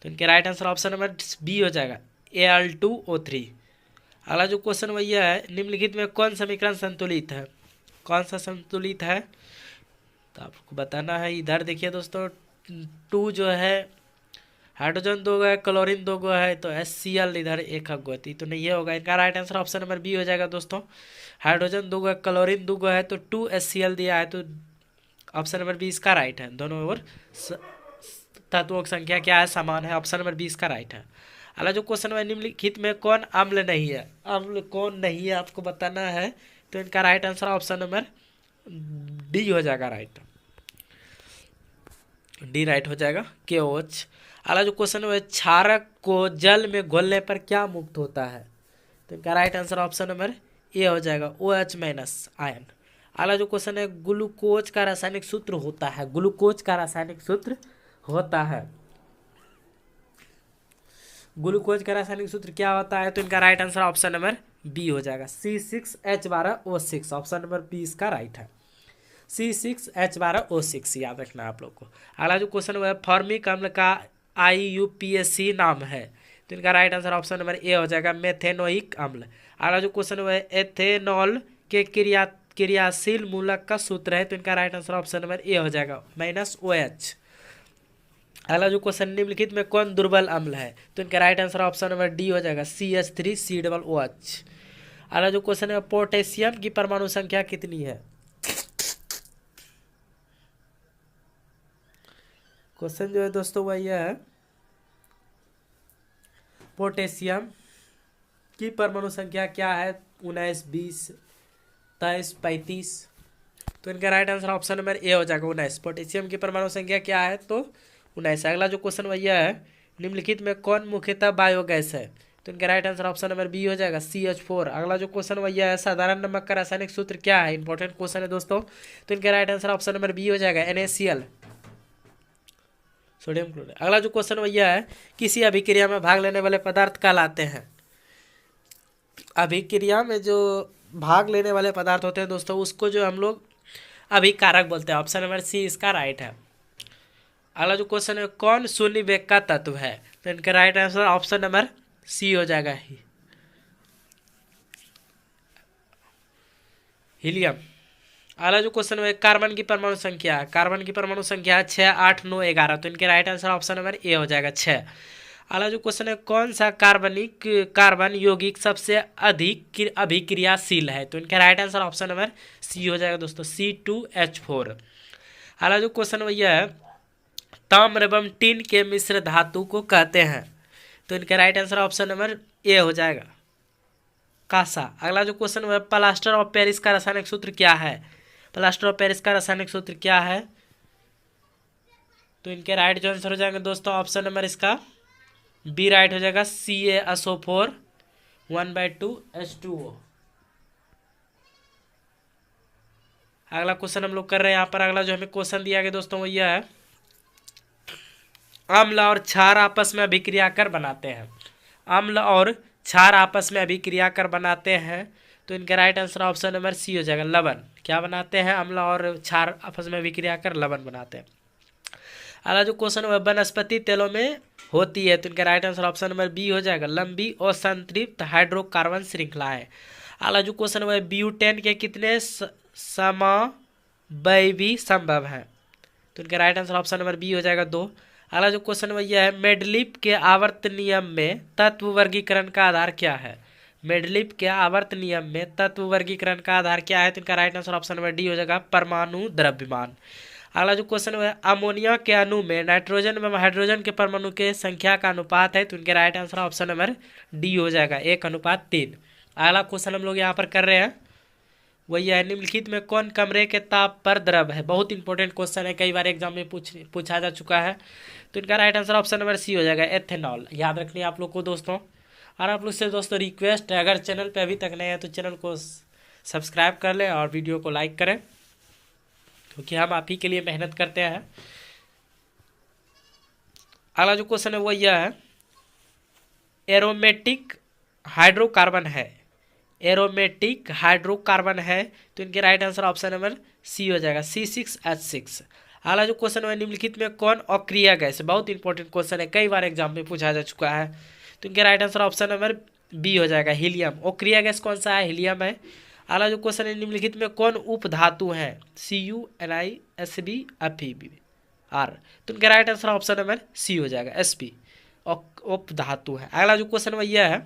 तो इनके right answer option number B हो जाएगा, Al2O3। अगला जो क्वेश्चन वही है, निम्नलिखित में कौन समीकरण संतुलित है, कौन सा संतुलित है, तो आपको बताना है। इधर देखिए दोस्तों, 2 जो है हाइड्रोजन 2 गो है, क्लोरीन 2 गो है, तो HCl इधर 1 गो है, तो नहीं ये होगा। इनका right answer option number B हो जाएगा दोस्तों। हाइड्रोजन 2 गो है, क्लोरीन 2 गो है, तो 2 HCl दिया है, तो ऑप्शन नंबर बी इसका राइट है। दोनों ओर तत्वों की संख्या क्या है, समान है, ऑप्शन नंबर बी इसका राइट है। अगला जो क्वेश्चन है, निम्नलिखित में कौन अम्ल नहीं है, अम्ल कौन नहीं है आपको बताना है, तो इनका right answer option number D हो जाएगा, राइट, डी राइट हो जाएगा, KOH। अगला जो क्वेश्चन है, क्षारक को जल में घोलने पर क्या मुक्त होता है, तो इनका right answer option number A हो जाएगा, OH- आयन। अगला जो क्वेश्चन है, ग्लूकोज का रासायनिक सूत्र होता है, ग्लूकोज का रासायनिक सूत्र होता है, ग्लूकोज का रासायनिक सूत्र क्या होता है, तो इनका right answer option number B हो जाएगा, C6H12O6, ऑप्शन नंबर बी इसका राइट है, C6H12O6, याद रखना है आप लोग को। अगला जो क्वेश्चन है, फॉर्मिक अम्ल का IUPAC नाम है, तो इनका right answer option number A हो जाएगा, मेथेनोइक अम्ल। अगला जो क्वेश्चन है, एथेनॉल के क्रियाशील मूलक का सूत्र है, तो इनका right answer option number A हो जाएगा, -OH। अगला जो क्वेश्चन, निम्नलिखित में कौन दुर्बल अम्ल है, तो इनका right answer option number D हो जाएगा, CH3COOH। अगला जो क्वेश्चन है, पोटेशियम की परमाणु संख्या कितनी है, क्वेश्चन जो है दोस्तों वह यह है, पोटेशियम की परमाणु संख्या क्या है, 19, 20, 23, 35, तो इनका right answer option number A हो जाएगा, 19। पोटेशियम की परमाणु संख्या क्या है, तो 19। अगला जो क्वेश्चन वही है, निम्नलिखित में कौन मुख्यतः बायोगैस है, तो इनका right answer option number B हो जाएगा, CH4। अगला जो क्वेश्चन वही है, साधारण नमक का रासायनिक सूत्र क्या है, इंपॉर्टेंट क्वेश्चन है दोस्तों, तो इनका right answer option number B हो जाएगा, NaCl, सोडियम क्लोराइड। अगला जो क्वेश्चन वही है, किसी अभिक्रिया में भाग लेने वाले पदार्थ कहलाते हैं, अभिक्रिया में जो भाग लेने वाले पदार्थ होते हैं दोस्तों, उसको जो हम लोग अभिकारक बोलते हैं, ऑप्शन नंबर सी इसका राइट है। अगला जो क्वेश्चन है, कौन शून्य वेग का तत्व है, तो इनका right answer option number C हो जाएगा, हीलियम। अगला जो क्वेश्चन है, कार्बन की परमाणु संख्या, कार्बन की परमाणु संख्या 6, 8, 9, 11, तो इनके right answer option number A हो जाएगा, 6। अगला जो क्वेश्चन है, कौन सा कार्बन यौगिक सबसे अधिक अभिक्रियाशील है, तो इनका right answer option number C हो जाएगा दोस्तों, C2H4। अगला जो क्वेश्चन भैया है, ताम्र एवं टिन के मिश्र धातु को कहते हैं, तो इनका right answer option number A हो जाएगा, कांसा। अगला जो क्वेश्चन है, प्लास्टर ऑफ पेरिस का रासायनिक सूत्र क्या है, प्लास्टर ऑफ पेरिस का रासायनिक सूत्र क्या है, तो इनके राइट जो आंसर हो जाएंगे दोस्तों, ऑप्शन नंबर इसका बी राइट हो जाएगा, CaSO4 1/2H2O। अगला क्वेश्चन हम लोग कर रहे हैं यहाँ पर। अगला जो हमें क्वेश्चन दिया गया दोस्तों वो यह है, अम्ल और क्षार आपस में अभिक्रिया कर बनाते हैं, अम्ल और क्षार आपस में अभिक्रिया कर बनाते हैं, तो इनका right answer option number C हो जाएगा, लवण। क्या बनाते हैं, अम्ल और क्षार आपस में अभिक्रिया कर लवण बनाते हैं। अगला जो क्वेश्चन है, वनस्पति तेलों में होती है, तो इनका right answer option number B हो जाएगा, लंबी और संतृप्त हाइड्रोकार्बन श्रृंखला है। अगला जो क्वेश्चन है, ब्यूटेन के कितने समवायवी संभव है, तो इनका right answer option number B हो जाएगा, 2। अगला जो क्वेश्चन यह है, मेडलिप के आवर्त नियम में तत्व वर्गीकरण का आधार क्या है, मेडलिप के आवर्त नियम में तत्व वर्गीकरण का आधार क्या है, तो इनका right answer option number D हो जाएगा, परमाणु द्रव्यमान। अगला जो क्वेश्चन है, अमोनिया के अणु में नाइट्रोजन एवं हाइड्रोजन के परमाणु के संख्या का अनुपात है, तो इनके right answer option number D हो जाएगा, 1:3। अगला क्वेश्चन हम लोग यहाँ पर कर रहे हैं वही है, निम्नलिखित में कौन कमरे के ताप पर द्रव है, बहुत इंपॉर्टेंट क्वेश्चन है, कई बार एग्जाम में पूछा जा चुका है, तो इनका right answer option number C हो जाएगा, एथेनॉल। याद रखनी है आप लोग को दोस्तों। और आप लोग से दोस्तों रिक्वेस्ट है, अगर चैनल पे अभी तक नए हैं तो चैनल को सब्सक्राइब कर लें और वीडियो को लाइक करें। क्योंकि हम आप ही के लिए मेहनत करते हैं। अगला जो क्वेश्चन है वो यह है, एरोमेटिक हाइड्रोकार्बन है, एरोमेटिक हाइड्रोकार्बन है, तो इनके right answer option number C हो जाएगा, C6H6। अगला जो क्वेश्चन है, निम्नलिखित में कौन अक्रिय गैस, बहुत इंपॉर्टेंट क्वेश्चन है, कई बार एग्जाम में पूछा जा चुका है, तो इनके right answer option number B हो जाएगा, हीलियम। अक्रिय गैस कौन सा है, हीलियम है। अगला जो क्वेश्चन है, निम्नलिखित में कौन उप धातु है, CuNiSbFeBr, तो इनका right answer option number C हो जाएगा, Sp, उप धातु है। अगला जो क्वेश्चन है यह है,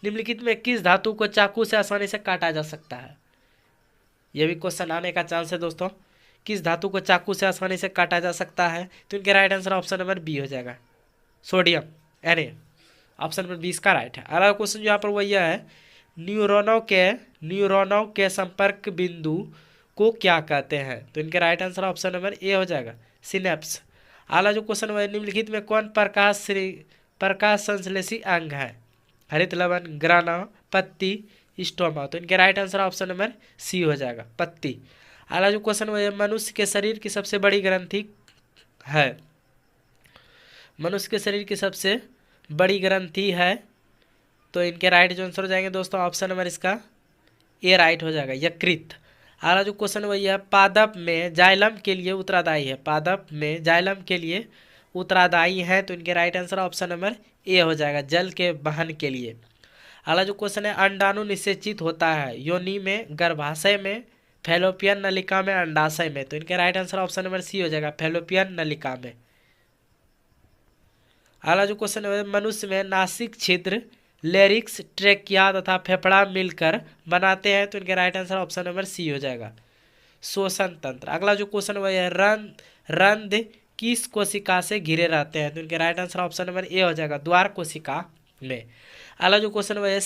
निम्नलिखित में किस धातु को चाकू से आसानी से काटा जा सकता है, यह भी क्वेश्चन आने का चांस है दोस्तों, किस धातु को चाकू से आसानी से काटा जा सकता है, तो इनके right answer option number B हो जाएगा, सोडियम, Na, ऑप्शन नंबर 20 का राइट है। अगला क्वेश्चन जो यहाँ पर वो यह है, न्यूरॉनों के संपर्क बिंदु को क्या कहते हैं, तो इनके right answer option number A हो जाएगा, सिनेप्स। अगला जो क्वेश्चन है, निम्नलिखित में कौन प्रकाश संश्लेषी अंग है, हरित लवण, ग्राना, पत्ती, स्टोमा, तो इनके right answer option number C हो जाएगा, पत्ती। अगला जो क्वेश्चन है, मनुष्य के शरीर की सबसे बड़ी ग्रंथि है, मनुष्य के शरीर की सबसे बड़ी ग्रंथि है, तो इनके राइट जो आंसर हो जाएंगे दोस्तों, ऑप्शन नंबर इसका ए राइट हो जाएगा, यकृत। अगला जो क्वेश्चन वही है, पादप में जाइलम के लिए उत्तरदायी है, पादप में जाइलम के लिए उत्तरदायी है, तो इनके right answer option number A हो जाएगा, जल के वहन के लिए। अगला जो क्वेश्चन है, अंडाणु निषेचित होता है योनि में, गर्भाशय में, फैलोपियन नलिका में, अंडाशय में, तो इनके right answer option number C हो जाएगा, फैलोपियन नलिका में। अगला जो क्वेश्चन है, मनुष्य में नासिक छिद्र, लेरिक्स, ट्रेकिया तथा फेफड़ा मिलकर बनाते हैं, तो इनके right answer option number C हो जाएगा, श्वसन तंत्र। अगला जो क्वेश्चन वह है, रंध्र किस कोशिका से घिरे रहते हैं, तो इनके right answer option number A हो जाएगा, द्वार कोशिका में। अगला जो क्वेश्चन वह है,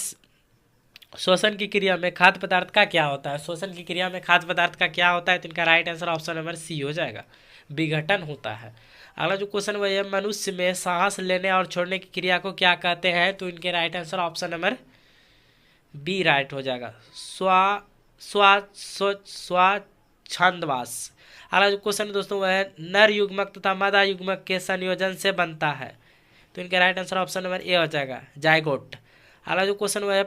श्वसन की क्रिया में खाद्य पदार्थ का क्या होता है, श्वसन की क्रिया में खाद्य पदार्थ का क्या होता है, तो इनका right answer option number C हो जाएगा, विघटन होता है। अगला जो क्वेश्चन वह है, मनुष्य में सांस लेने और छोड़ने की क्रिया को क्या कहते हैं, तो इनके right answer option number B right हो जाएगा, स्वच्छंदवास। अगला जो क्वेश्चन दोस्तों वह है, नर युग्मक तथा मादा युग्मक के संयोजन से बनता है, तो इनका right answer option number A हो जाएगा, जायगोट। अगला जो क्वेश्चन वह है,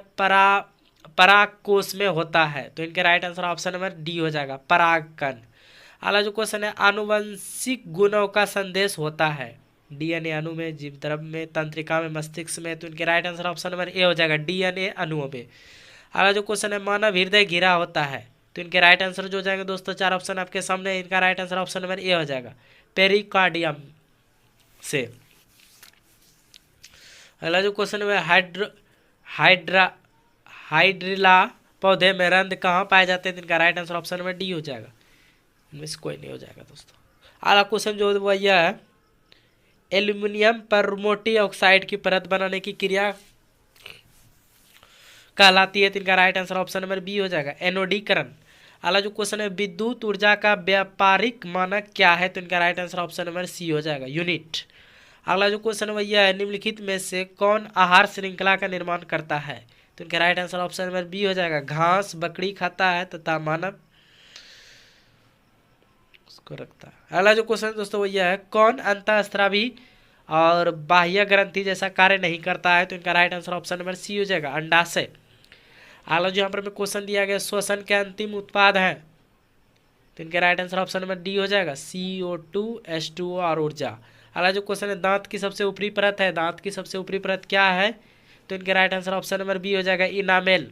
परागकोश में होता है, तो इनके right answer option number D हो जाएगा, परागकण। अगला जो क्वेश्चन है, आनुवंशिक गुणों का संदेश होता है, DNA अणु में, जीव द्रव्य में, तंत्रिका में, मस्तिष्क में, तो इनके right answer option number A हो जाएगा, DNA अणुओं में। अगला जो क्वेश्चन है, मानव हृदय घिरा होता है, तो इनके राइट आंसर जो हो जाएंगे दोस्तों, 4 ऑप्शन आपके सामने, इनका right answer option number A हो जाएगा, पेरिकार्डियम से। अगला जो क्वेश्चन है, हाइड्रिला पौधे में रंध्र कहाँ पाए जाते हैं, तो इनका right answer option number D हो जाएगा, इनमें से कोई नहीं हो जाएगा दोस्तों। अगला क्वेश्चन जो वह यह है, एल्यूमिनियम पर मोटी ऑक्साइड की परत बनाने की क्रिया कहलाती है, तो इनका right answer option number B हो जाएगा, एनोडीकरण। अगला जो क्वेश्चन है, विद्युत ऊर्जा का व्यापारिक मानक क्या है, तो इनका right answer option number C हो जाएगा, यूनिट। अगला जो क्वेश्चन है यह है, निम्नलिखित में से कौन आहार श्रृंखला का निर्माण करता है, तो इनका right answer option number B हो जाएगा, घास बकरी खाता है तथा मानव उसको रखता है। अगला जो क्वेश्चन दोस्तों वो यह है, कौन अंतःस्रावी और बाह्य ग्रंथि जैसा कार्य नहीं करता है, तो इनका right answer option number C हो जाएगा, अंडाशय। अगला जो यहाँ पर क्वेश्चन दिया गया, श्वसन के अंतिम उत्पाद है, तो इनके right answer option number D हो जाएगा, CO2, H2O और ऊर्जा। अगला जो क्वेश्चन है, दांत की सबसे ऊपरी परत है, दांत की सबसे ऊपरी परत क्या है, तो इनके right answer option number B हो जाएगा, इनामेल।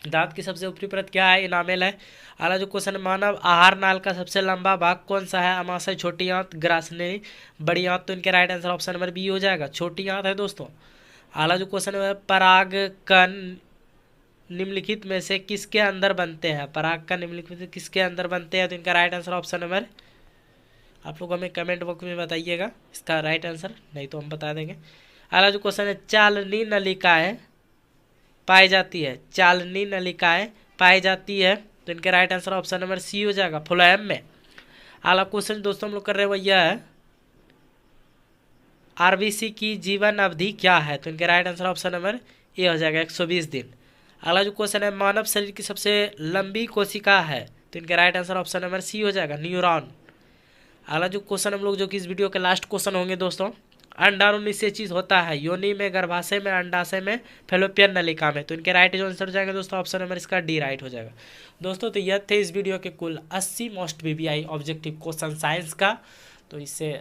दांत की सबसे ऊपरी परत क्या है, इनामेल है। अगला जो क्वेश्चन है, मानव आहार नाल का सबसे लंबा भाग कौन सा है, अमाशय, छोटी आंत, ग्रासनी, बड़ी आंत, तो इनके right answer option number B हो जाएगा, छोटी आंत है दोस्तों। अगला जो क्वेश्चन है, परागकण निम्नलिखित में से किसके अंदर बनते हैं, परागकण निम्नलिखित में से किसके अंदर बनते हैं, तो इनका राइट आंसर ऑप्शन नंबर, आप लोग हमें कमेंट बॉक्स में बताइएगा इसका राइट आंसर, नहीं तो हम बता देंगे। अगला जो क्वेश्चन है, चालनी नलिकाएं पाई जाती है, चालनी नलिकाएं पाई जाती है, तो इनके right answer option number C हो जाएगा, फ्लोएम में। अगला क्वेश्चन दोस्तों हम लोग कर रहे हैं वो यह है, RBC की जीवन अवधि क्या है, तो इनके right answer option number A हो जाएगा, 120 दिन। अगला जो क्वेश्चन है, मानव शरीर की सबसे लंबी कोशिका है, तो इनका right answer option number C हो जाएगा, न्यूरॉन। अगला जो क्वेश्चन हम लोग जो कि इस वीडियो के लास्ट क्वेश्चन होंगे दोस्तों, अंडाणु से चीज होता है योनि में, गर्भाशय में, अंडाशय में, फेलोपियन नलिका में। तो इनके राइट जो आंसर हो जाएगा दोस्तों ऑप्शन नंबर इसका डी राइट हो जाएगा। दोस्तों तो यह थे इस वीडियो के कुल 80 most BBI objective question science का। तो इससे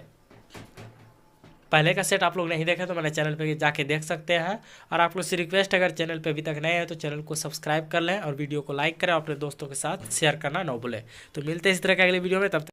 पहले का सेट आप लोग नहीं देखे तो मेरे चैनल पे जाके देख सकते हैं। और आप लोग से रिक्वेस्ट, अगर चैनल पे अभी तक नए हैं तो चैनल को सब्सक्राइब कर लें और वीडियो को लाइक करें, अपने दोस्तों के साथ शेयर करना ना भूलें। तो मिलते हैं इस तरह के अगले वीडियो में, तब तक